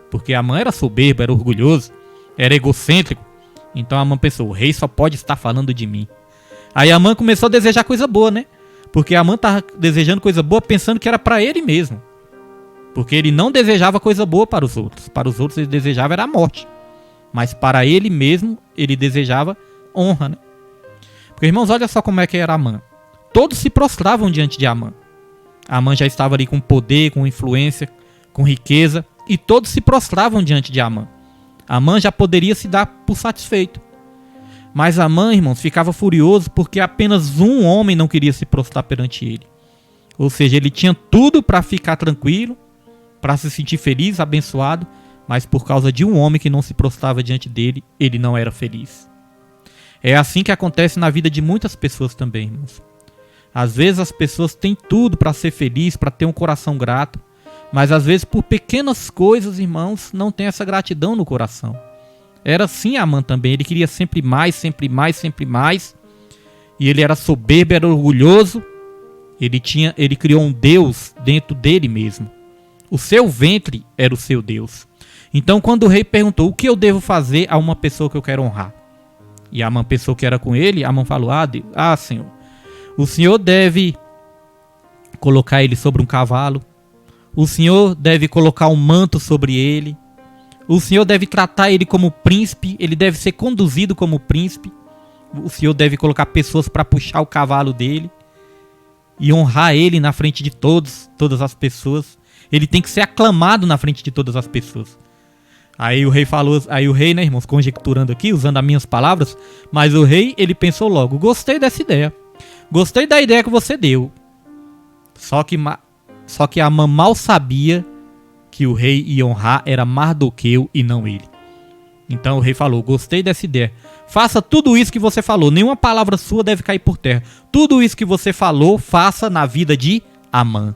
Porque Amã era soberbo, era orgulhoso, era egocêntrico. Então Amã pensou: o rei só pode estar falando de mim. Aí Amã começou a desejar coisa boa, né? Porque Amã estava desejando coisa boa pensando que era para ele mesmo. Porque ele não desejava coisa boa para os outros. Para os outros ele desejava era a morte. Mas para ele mesmo ele desejava honra, né? Porque, irmãos, olha só como é que era Amã. Todos se prostravam diante de Amã. Amã já estava ali com poder, com influência, com riqueza. E todos se prostravam diante de Amã. Amã já poderia se dar por satisfeito. Mas Amã, irmãos, ficava furioso porque apenas um homem não queria se prostrar perante ele. Ou seja, ele tinha tudo para ficar tranquilo, para se sentir feliz, abençoado, mas por causa de um homem que não se prostrava diante dele, ele não era feliz. É assim que acontece na vida de muitas pessoas também, irmãos. Às vezes as pessoas têm tudo para ser feliz, para ter um coração grato, mas às vezes por pequenas coisas, irmãos, não tem essa gratidão no coração. Era assim Amã também, ele queria sempre mais, sempre mais, sempre mais. E ele era soberbo, era orgulhoso. Ele criou um Deus dentro dele mesmo. O seu ventre era o seu Deus. Então quando o rei perguntou, o que eu devo fazer a uma pessoa que eu quero honrar? E a pessoa que era com ele, Amã falou, Senhor, o senhor deve colocar ele sobre um cavalo, o senhor deve colocar um manto sobre ele, o senhor deve tratar ele como príncipe, ele deve ser conduzido como príncipe, o senhor deve colocar pessoas para puxar o cavalo dele e honrar ele na frente de todas as pessoas. Ele tem que ser aclamado na frente de todas as pessoas. Aí o rei falou, né, irmãos, conjecturando aqui, usando as minhas palavras, mas o rei, ele pensou logo, gostei dessa ideia, gostei da ideia que você deu. Só que Amã mal sabia que o rei ia honrar era Mardoqueu e não ele. Então o rei falou, gostei dessa ideia, faça tudo isso que você falou, nenhuma palavra sua deve cair por terra. Tudo isso que você falou, faça na vida de Amã.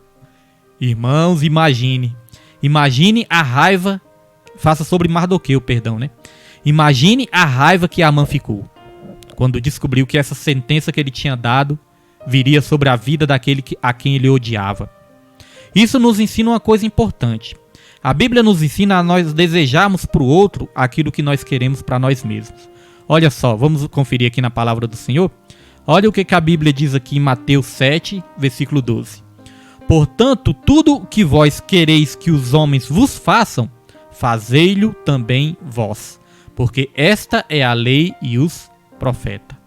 Irmãos, imagine a raiva, faça sobre Mardoqueu, perdão, né? Imagine a raiva que Amã ficou quando descobriu que essa sentença que ele tinha dado viria sobre a vida daquele a quem ele odiava. Isso nos ensina uma coisa importante. A Bíblia nos ensina a nós desejarmos para o outro aquilo que nós queremos para nós mesmos. Olha só, vamos conferir aqui na palavra do Senhor. Olha o que a Bíblia diz aqui em Mateus 7, versículo 12. Portanto, tudo que vós quereis que os homens vos façam, fazei-lo também vós, porque esta é a lei e os profetas.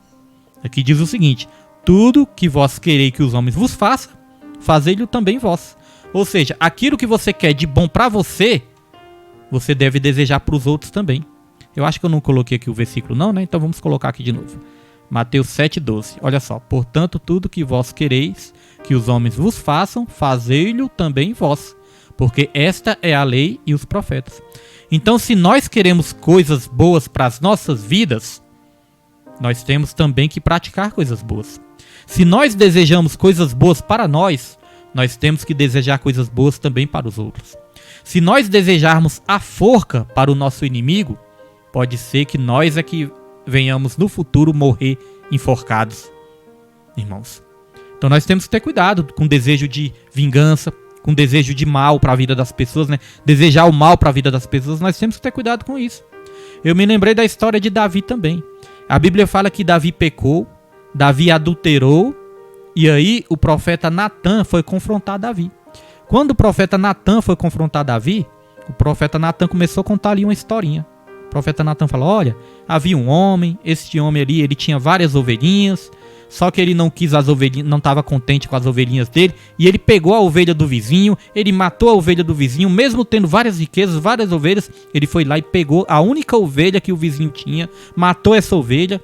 Aqui diz o seguinte, tudo que vós quereis que os homens vos façam, fazei-lo também vós. Ou seja, aquilo que você quer de bom para você, você deve desejar para os outros também. Eu acho que eu não coloquei aqui o versículo não, né? Então vamos colocar aqui de novo. Mateus 7,12. Olha só. Portanto, tudo que vós quereis que os homens vos façam, fazei-lo também vós. Porque esta é a lei e os profetas. Então, se nós queremos coisas boas para as nossas vidas, nós temos também que praticar coisas boas. Se nós desejamos coisas boas para nós temos que desejar coisas boas também para os outros. Se nós desejarmos a forca para o nosso inimigo, pode ser que nós é que venhamos no futuro morrer enforcados, irmãos. Então nós temos que ter cuidado com desejo de vingança, com desejo de mal para a vida das pessoas, né? Desejar o mal para a vida das pessoas, nós temos que ter cuidado com isso. Eu me lembrei da história de Davi também. A Bíblia fala que Davi pecou, Davi adulterou, e aí o profeta Natan foi confrontar Davi. Quando o profeta Natan foi confrontar Davi, o profeta Natan começou a contar ali uma historinha. O profeta Natan falou, olha, havia um homem, este homem ali, ele tinha várias ovelhinhas, só que ele não quis as ovelhinhas, não estava contente com as ovelhinhas dele, e ele pegou a ovelha do vizinho, ele matou a ovelha do vizinho, mesmo tendo várias riquezas, várias ovelhas, ele foi lá e pegou a única ovelha que o vizinho tinha, matou essa ovelha.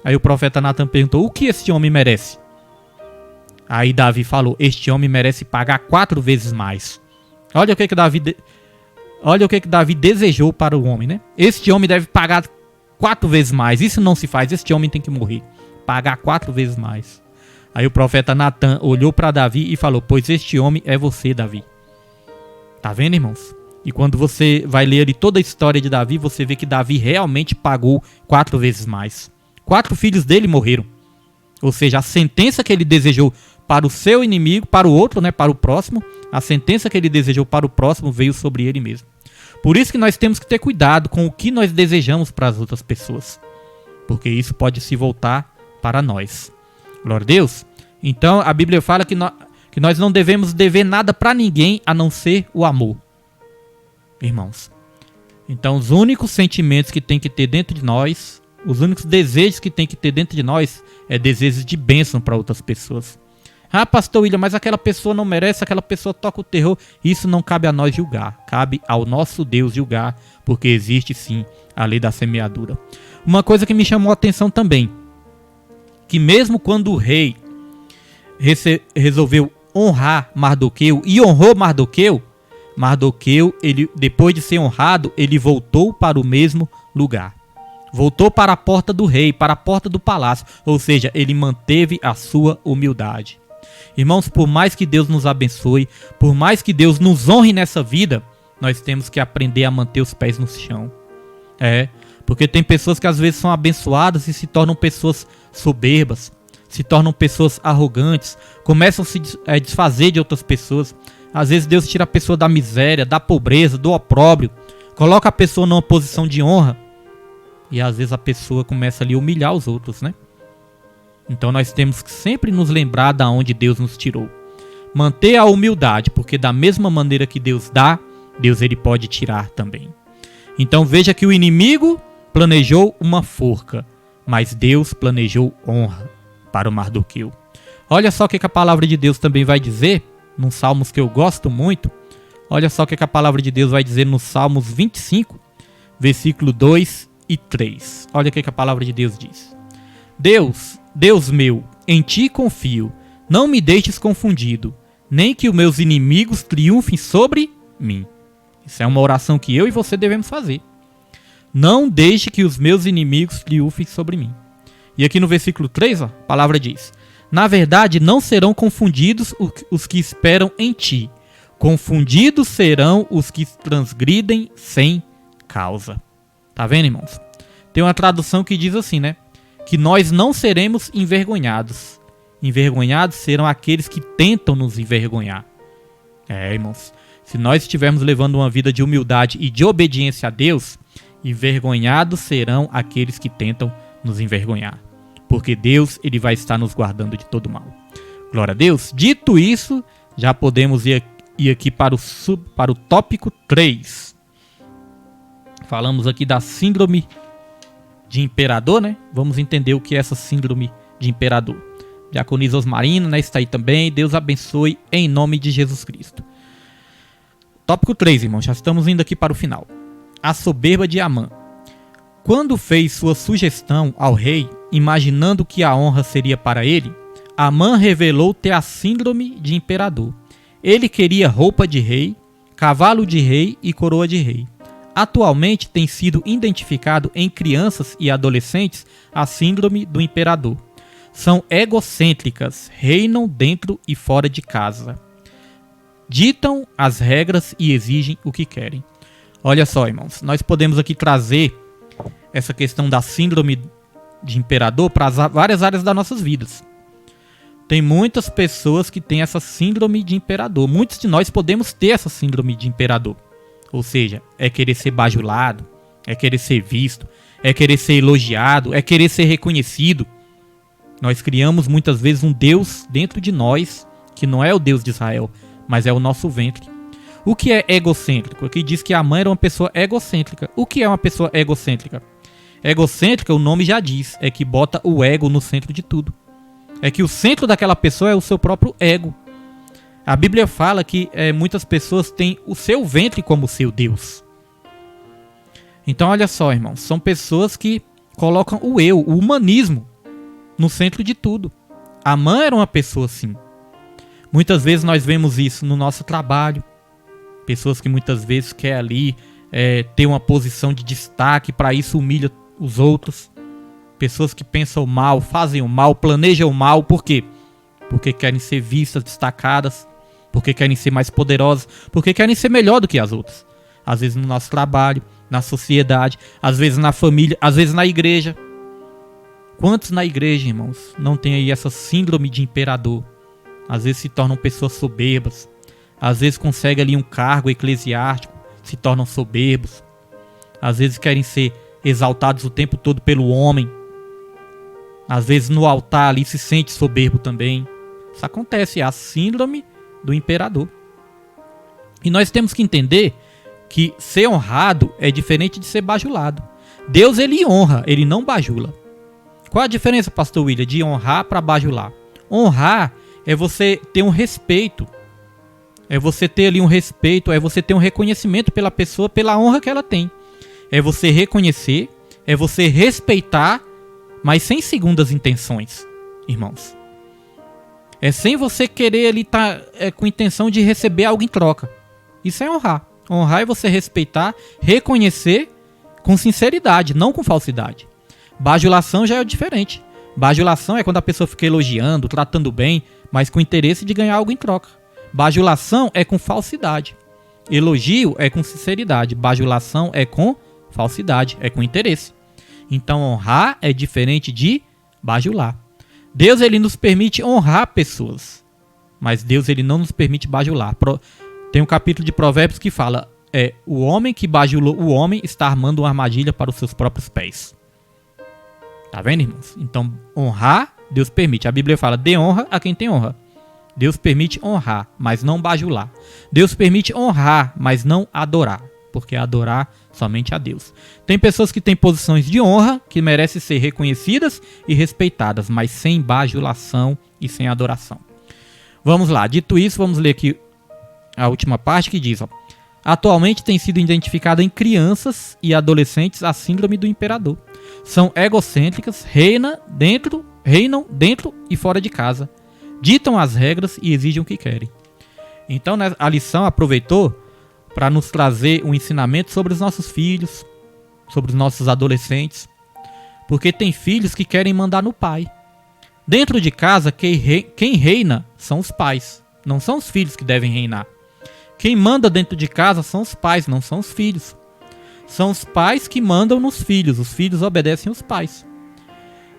Aí o profeta Natan perguntou, o que este homem merece? Aí Davi falou, este homem merece pagar 4 vezes mais. Olha o que Davi desejou para o homem, né? Este homem deve pagar 4 vezes mais. Isso não se faz, este homem tem que morrer. Pagar 4 vezes mais. Aí o profeta Natan olhou para Davi e falou, pois este homem é você, Davi. Tá vendo, irmãos? E quando você vai ler ali toda a história de Davi, você vê que Davi realmente pagou 4 vezes mais. 4 filhos dele morreram. Ou seja, a sentença que ele desejou para o seu inimigo, para o outro, né, para o próximo, a sentença que ele desejou para o próximo veio sobre ele mesmo. Por isso que nós temos que ter cuidado com o que nós desejamos para as outras pessoas, porque isso pode se voltar para nós. Glória a Deus. Então a Bíblia fala que nós não devemos dever nada para ninguém a não ser o amor, irmãos. Então os únicos sentimentos que tem que ter dentro de nós, os únicos desejos que tem que ter dentro de nós é desejos de bênção para outras pessoas. Ah, pastor William, mas aquela pessoa não merece, aquela pessoa toca o terror. Isso não cabe a nós julgar, cabe ao nosso Deus julgar, porque existe sim a lei da semeadura. Uma coisa que me chamou a atenção também, que mesmo quando o rei resolveu honrar Mardoqueu e honrou Mardoqueu, ele, depois de ser honrado, ele voltou para o mesmo lugar. Voltou para a porta do rei, para a porta do palácio, ou seja, ele manteve a sua humildade. Irmãos, por mais que Deus nos abençoe, por mais que Deus nos honre nessa vida, nós temos que aprender a manter os pés no chão. Porque tem pessoas que às vezes são abençoadas e se tornam pessoas soberbas, se tornam pessoas arrogantes, começam a se desfazer de outras pessoas. Às vezes Deus tira a pessoa da miséria, da pobreza, do opróbrio, coloca a pessoa numa posição de honra e às vezes a pessoa começa ali a humilhar os outros, né? Então nós temos que sempre nos lembrar de onde Deus nos tirou. Manter a humildade, porque da mesma maneira que Deus dá, Deus ele pode tirar também. Então veja que o inimigo planejou uma forca, mas Deus planejou honra para o Mardoqueu. Olha só o que a palavra de Deus também vai dizer, num Salmos que eu gosto muito. Olha só o que a palavra de Deus vai dizer no Salmos 25, versículo 2 e 3. Olha o que a palavra de Deus diz. Deus meu, em ti confio, não me deixes confundido, nem que os meus inimigos triunfem sobre mim. Isso é uma oração que eu e você devemos fazer. Não deixe que os meus inimigos triunfem sobre mim. E aqui no versículo 3, a palavra diz: na verdade, não serão confundidos os que esperam em ti. Confundidos serão os que transgridem sem causa. Tá vendo, irmãos? Tem uma tradução que diz assim, né? Que nós não seremos envergonhados. Envergonhados serão aqueles que tentam nos envergonhar. Irmãos, se nós estivermos levando uma vida de humildade e de obediência a Deus, envergonhados serão aqueles que tentam nos envergonhar. Porque Deus ele vai estar nos guardando de todo mal. Glória a Deus. Dito isso, já podemos ir aqui para o tópico 3. Falamos aqui da síndrome de imperador, né? Vamos entender o que é essa síndrome de imperador. Diaconisa Osmarina, né? Está aí também. Deus abençoe em nome de Jesus Cristo. Tópico 3, irmãos. Já estamos indo aqui para o final. A soberba de Amã. Quando fez sua sugestão ao rei, imaginando que a honra seria para ele, Amã revelou ter a síndrome de imperador. Ele queria roupa de rei, cavalo de rei e coroa de rei. Atualmente tem sido identificado em crianças e adolescentes a síndrome do imperador. São egocêntricas, reinam dentro e fora de casa. Ditam as regras e exigem o que querem. Olha só, irmãos, nós podemos aqui trazer essa questão da síndrome de imperador para várias áreas das nossas vidas. Tem muitas pessoas que têm essa síndrome de imperador. Muitos de nós podemos ter essa síndrome de imperador. Ou seja, é querer ser bajulado, é querer ser visto, é querer ser elogiado, é querer ser reconhecido. Nós criamos muitas vezes um Deus dentro de nós, que não é o Deus de Israel, mas é o nosso ventre. O que é egocêntrico? Aqui diz que Amã era uma pessoa egocêntrica. O que é uma pessoa egocêntrica? Egocêntrica, o nome já diz, é que bota o ego no centro de tudo. É que o centro daquela pessoa é o seu próprio ego. A Bíblia fala que muitas pessoas têm o seu ventre como seu Deus. Então olha só, irmãos, são pessoas que colocam o eu, o humanismo, no centro de tudo. Amã era uma pessoa assim. Muitas vezes nós vemos isso no nosso trabalho. Pessoas que muitas vezes querem ali ter uma posição de destaque, para isso humilha os outros. Pessoas que pensam o mal, fazem o mal, planejam o mal. Por quê? Porque querem ser vistas, destacadas. Porque querem ser mais poderosas. Porque querem ser melhor do que as outras. Às vezes no nosso trabalho, na sociedade, às vezes na família, às vezes na igreja. Quantos na igreja, irmãos, não tem aí essa síndrome de imperador? Às vezes se tornam pessoas soberbas. Às vezes conseguem ali um cargo eclesiástico, se tornam soberbos. Às vezes querem ser exaltados o tempo todo pelo homem. Às vezes no altar ali se sente soberbo também. Isso acontece, é a síndrome do imperador. E nós temos que entender que ser honrado é diferente de ser bajulado. Deus ele honra, ele não bajula. Qual a diferença, pastor William, de honrar para bajular? Honrar é você ter um respeito. É você ter ali um respeito, é você ter um reconhecimento pela pessoa, pela honra que ela tem. É você reconhecer, é você respeitar, mas sem segundas intenções, irmãos. É sem você querer ali estar com intenção de receber algo em troca. Isso é honrar. Honrar é você respeitar, reconhecer com sinceridade, não com falsidade. Bajulação já é diferente. Bajulação é quando a pessoa fica elogiando, tratando bem, mas com interesse de ganhar algo em troca. Bajulação é com falsidade. Elogio é com sinceridade. Bajulação é com falsidade, é com interesse. Então honrar é diferente de bajular. Deus ele nos permite honrar pessoas, mas Deus ele não nos permite bajular. Tem um capítulo de Provérbios que fala: é: o homem que bajulou o homem está armando uma armadilha para os seus próprios pés. Tá vendo, irmãos? Então, honrar, Deus permite. A Bíblia fala: dê honra a quem tem honra. Deus permite honrar, mas não bajular. Deus permite honrar, mas não adorar, porque adorar somente a Deus. Tem pessoas que têm posições de honra, que merecem ser reconhecidas e respeitadas, mas sem bajulação e sem adoração. Vamos lá, dito isso, vamos ler aqui a última parte que diz: ó, atualmente tem sido identificada em crianças e adolescentes a síndrome do imperador. São egocêntricas, reinam dentro e fora de casa. Ditam as regras e exigem o que querem. Então, né, a lição aproveitou para nos trazer um ensinamento sobre os nossos filhos, sobre os nossos adolescentes. Porque tem filhos que querem mandar no pai. Dentro de casa, quem reina são os pais. Não são os filhos que devem reinar. Quem manda dentro de casa são os pais, não são os filhos. São os pais que mandam nos filhos. Os filhos obedecem aos pais.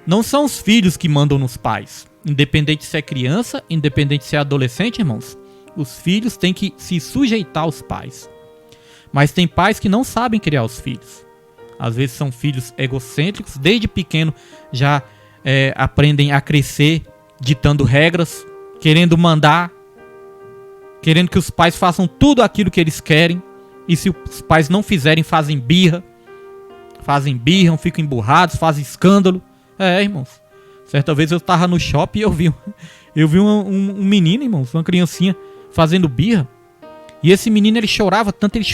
Não são os filhos que mandam nos pais. Independente se é criança, independente se é adolescente, irmãos, os filhos têm que se sujeitar aos pais. Mas tem pais que não sabem criar os filhos. Às vezes são filhos egocêntricos, desde pequeno já aprendem a crescer, ditando regras, querendo mandar, querendo que os pais façam tudo aquilo que eles querem. E se os pais não fizerem, fazem birra, ficam emburrados, fazem escândalo. Irmãos. Certa vez eu tava no shopping e eu vi um menino, irmãos, uma criancinha fazendo birra. E esse menino, ele chorava tanto, ele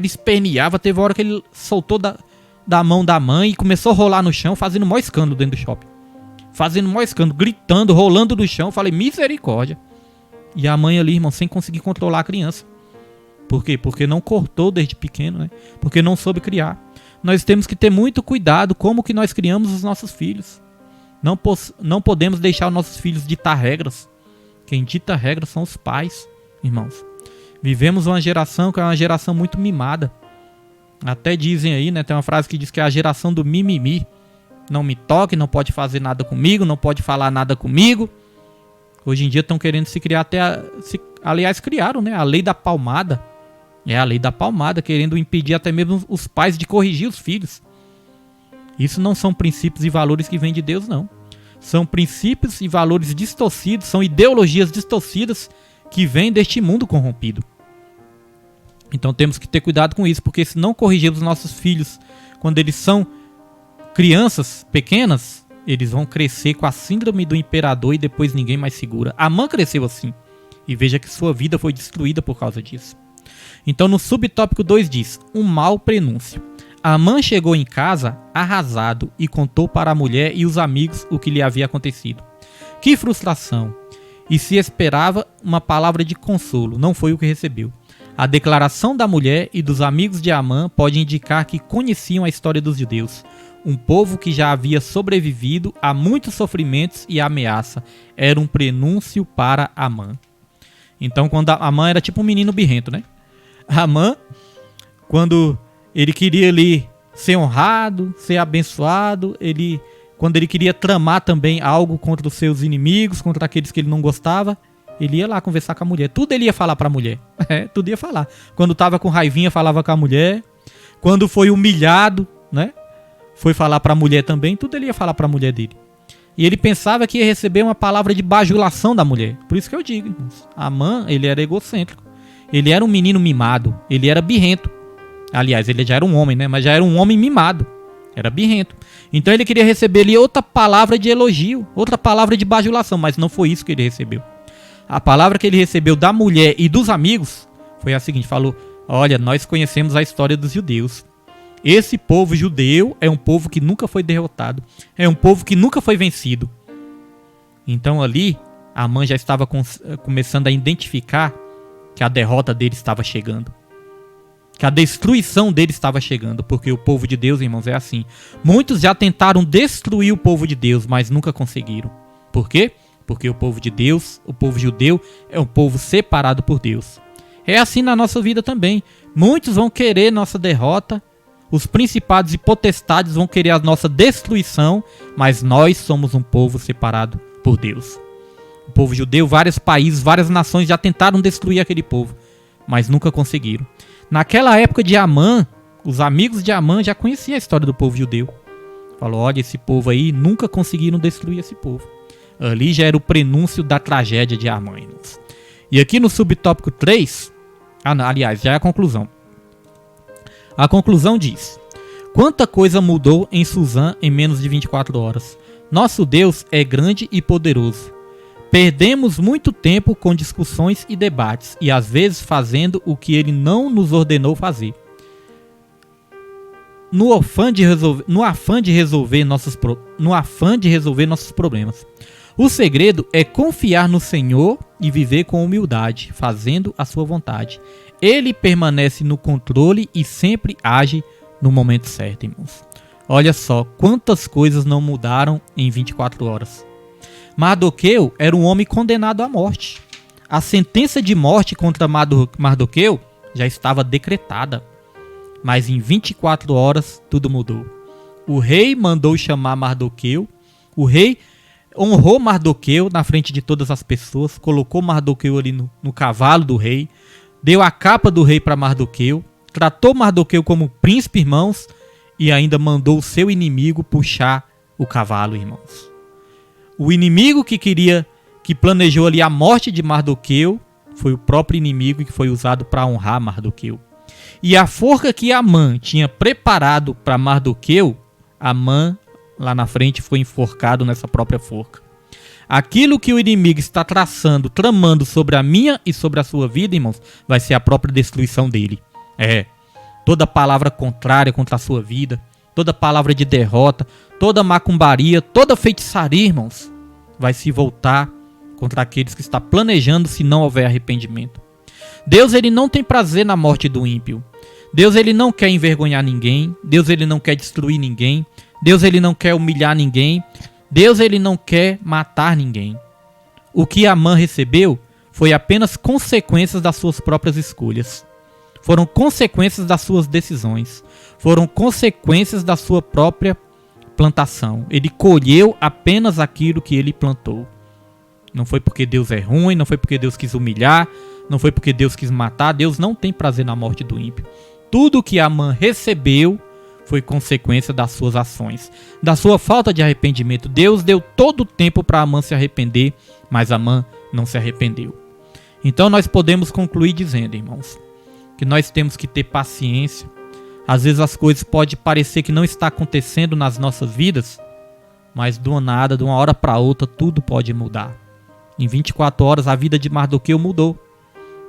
esperneava. Teve uma hora que ele soltou da mão da mãe e começou a rolar no chão, fazendo maior escândalo dentro do shopping. Fazendo maior escândalo, gritando, rolando no chão. Falei, misericórdia. E a mãe ali, irmão, sem conseguir controlar a criança. Por quê? Porque não cortou desde pequeno, né? Porque não soube criar. Nós temos que ter muito cuidado como que nós criamos os nossos filhos. Não podemos deixar os nossos filhos ditar regras. Quem dita regras são os pais, irmãos. Vivemos uma geração que é uma geração muito mimada. Até dizem aí, né? Tem uma frase que diz que é a geração do mimimi. Não me toque, não pode fazer nada comigo, não pode falar nada comigo. Hoje em dia estão querendo se criar aliás, criaram, né? A lei da palmada. É a lei da palmada, querendo impedir até mesmo os pais de corrigir os filhos. Isso não são princípios e valores que vêm de Deus, não. São princípios e valores distorcidos, são ideologias distorcidas que vêm deste mundo corrompido. Então temos que ter cuidado com isso, porque se não corrigirmos os nossos filhos quando eles são crianças pequenas, eles vão crescer com a síndrome do imperador e depois ninguém mais segura. Amã cresceu assim, e veja que sua vida foi destruída por causa disso. Então no subtópico 2 diz: um mau prenúncio. Amã chegou em casa arrasado e contou para a mulher e os amigos o que lhe havia acontecido. Que frustração! E se esperava uma palavra de consolo, não foi o que recebeu. A declaração da mulher e dos amigos de Amã pode indicar que conheciam a história dos judeus, um povo que já havia sobrevivido a muitos sofrimentos e ameaça. Era um prenúncio para Amã. Então, quando Amã era tipo um menino birrento, né? Amã, quando ele queria ali ser honrado, ser abençoado, quando ele queria tramar também algo contra os seus inimigos, contra aqueles que ele não gostava, ele ia lá conversar com a mulher. Tudo ele ia falar para a mulher. Tudo ia falar. Quando estava com raivinha, falava com a mulher. Quando foi humilhado, né? Foi falar para a mulher também. Tudo ele ia falar para a mulher dele. E ele pensava que ia receber uma palavra de bajulação da mulher. Por isso que eu digo, irmãos, Amã, ele era egocêntrico. Ele era um menino mimado. Ele era birrento. Aliás, ele já era um homem, né? Mas já era um homem mimado. Era birrento. Então ele queria receber ali outra palavra de elogio, outra palavra de bajulação, mas não foi isso que ele recebeu. A palavra que ele recebeu da mulher e dos amigos foi a seguinte: falou: olha, nós conhecemos a história dos judeus. Esse povo judeu é um povo que nunca foi derrotado. É um povo que nunca foi vencido. Então ali, Amã já estava começando a identificar que a derrota dele estava chegando. Que a destruição dele estava chegando. Porque o povo de Deus, irmãos, é assim. Muitos já tentaram destruir o povo de Deus, mas nunca conseguiram. Por quê? Porque o povo de Deus, o povo judeu, é um povo separado por Deus. É assim na nossa vida também. Muitos vão querer nossa derrota. Os principados e potestades vão querer a nossa destruição. Mas nós somos um povo separado por Deus. O povo judeu, vários países, várias nações já tentaram destruir aquele povo. mas nunca conseguiram. Naquela época de Amã, os amigos de Amã já conheciam a história do povo judeu. Falou, olha, esse povo aí, nunca conseguiram destruir esse povo. Ali já era o prenúncio da tragédia de Amã, irmãos. E aqui no subtópico 3, aliás, já é a conclusão. A conclusão diz: quanta coisa mudou em Suzã em menos de 24 horas. Nosso Deus é grande e poderoso. Perdemos muito tempo com discussões e debates, e às vezes fazendo o que ele não nos ordenou fazer. No afã de resolver nossos problemas. O segredo é confiar no Senhor e viver com humildade, fazendo a sua vontade. Ele permanece no controle e sempre age no momento certo, irmãos. Olha só quantas coisas não mudaram em 24 horas. Mardoqueu era um homem condenado à morte. A sentença de morte contra Mardoqueu já estava decretada. Mas em 24 horas tudo mudou. O rei mandou chamar Mardoqueu. O rei honrou Mardoqueu na frente de todas as pessoas. Colocou Mardoqueu ali no cavalo do rei. Deu a capa do rei para Mardoqueu. Tratou Mardoqueu como príncipe, irmãos. E ainda mandou o seu inimigo puxar o cavalo, irmãos. O inimigo que planejou ali a morte de Mardoqueu foi o próprio inimigo que foi usado para honrar Mardoqueu. E a forca que Amã tinha preparado para Mardoqueu, Amã lá na frente foi enforcado nessa própria forca. Aquilo que o inimigo está tramando sobre a minha e sobre a sua vida, irmãos, vai ser a própria destruição dele. Toda palavra contrária contra a sua vida, toda palavra de derrota, toda macumbaria, toda feitiçaria, irmãos, vai se voltar contra aqueles que estão planejando se não houver arrependimento. Deus, ele não tem prazer na morte do ímpio. Deus, ele não quer envergonhar ninguém. Deus, ele não quer destruir ninguém. Deus, ele não quer humilhar ninguém. Deus, ele não quer matar ninguém. O que Amã recebeu foi apenas consequências das suas próprias escolhas. Foram consequências das suas decisões. Foram consequências da sua própria plantação. Ele colheu apenas aquilo que ele plantou. Não foi porque Deus é ruim, não foi porque Deus quis humilhar, não foi porque Deus quis matar. Deus não tem prazer na morte do ímpio. Tudo que Amã recebeu foi consequência das suas ações, da sua falta de arrependimento. Deus deu todo o tempo para Amã se arrepender, mas Amã não se arrependeu. Então nós podemos concluir dizendo, irmãos, que nós temos que ter paciência. Às vezes as coisas podem parecer que não está acontecendo nas nossas vidas, mas do nada, de uma hora para outra, tudo pode mudar. Em 24 horas a vida de Mardoqueu mudou.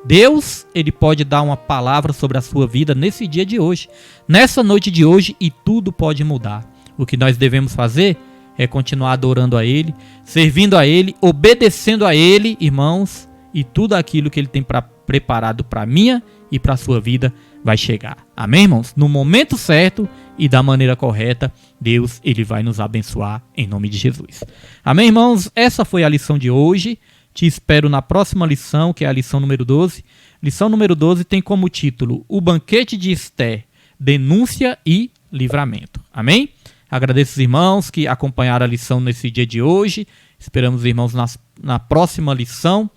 Deus, ele pode dar uma palavra sobre a sua vida nesse dia de hoje, nessa noite de hoje, e tudo pode mudar. O que nós devemos fazer é continuar adorando a Ele, servindo a Ele, obedecendo a Ele, irmãos, e tudo aquilo que Ele tem preparado para minha e para a sua vida vai chegar. Amém, irmãos? No momento certo e da maneira correta, Deus, ele vai nos abençoar em nome de Jesus. Amém, irmãos? Essa foi a lição de hoje. Te espero na próxima lição, que é a lição número 12. Lição número 12 tem como título O Banquete de Esther, Denúncia e Livramento. Amém? Agradeço os irmãos que acompanharam a lição nesse dia de hoje. Esperamos os irmãos na próxima lição.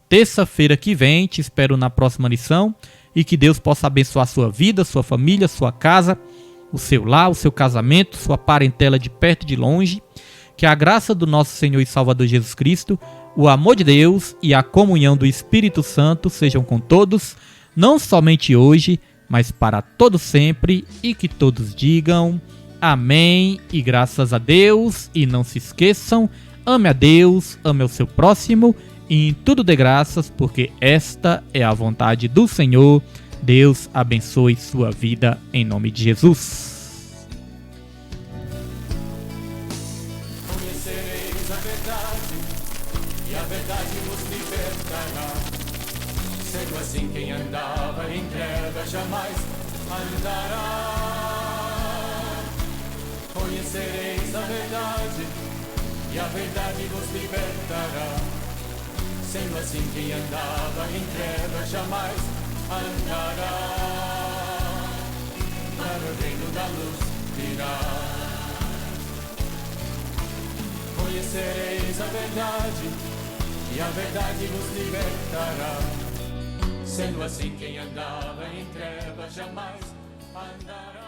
Terça-feira que vem, te espero na próxima lição. E que Deus possa abençoar a sua vida, sua família, sua casa, o seu lar, o seu casamento, sua parentela de perto e de longe. Que a graça do nosso Senhor e Salvador Jesus Cristo, o amor de Deus e a comunhão do Espírito Santo sejam com todos, não somente hoje, mas para todo sempre, e que todos digam amém e graças a Deus. E não se esqueçam, ame a Deus, ame ao seu próximo, e em tudo dê graças, porque esta é a vontade do Senhor. Deus abençoe sua vida em nome de Jesus. Conhecereis a verdade, e a verdade vos libertará. Sendo assim, quem andava em trevas jamais andará. Conhecereis a verdade, e a verdade vos libertará. Sendo assim, quem andava em trevas jamais andará. Para o reino da luz virá. Conhecereis a verdade, e a verdade vos libertará. Sendo assim, quem andava em trevas jamais andará.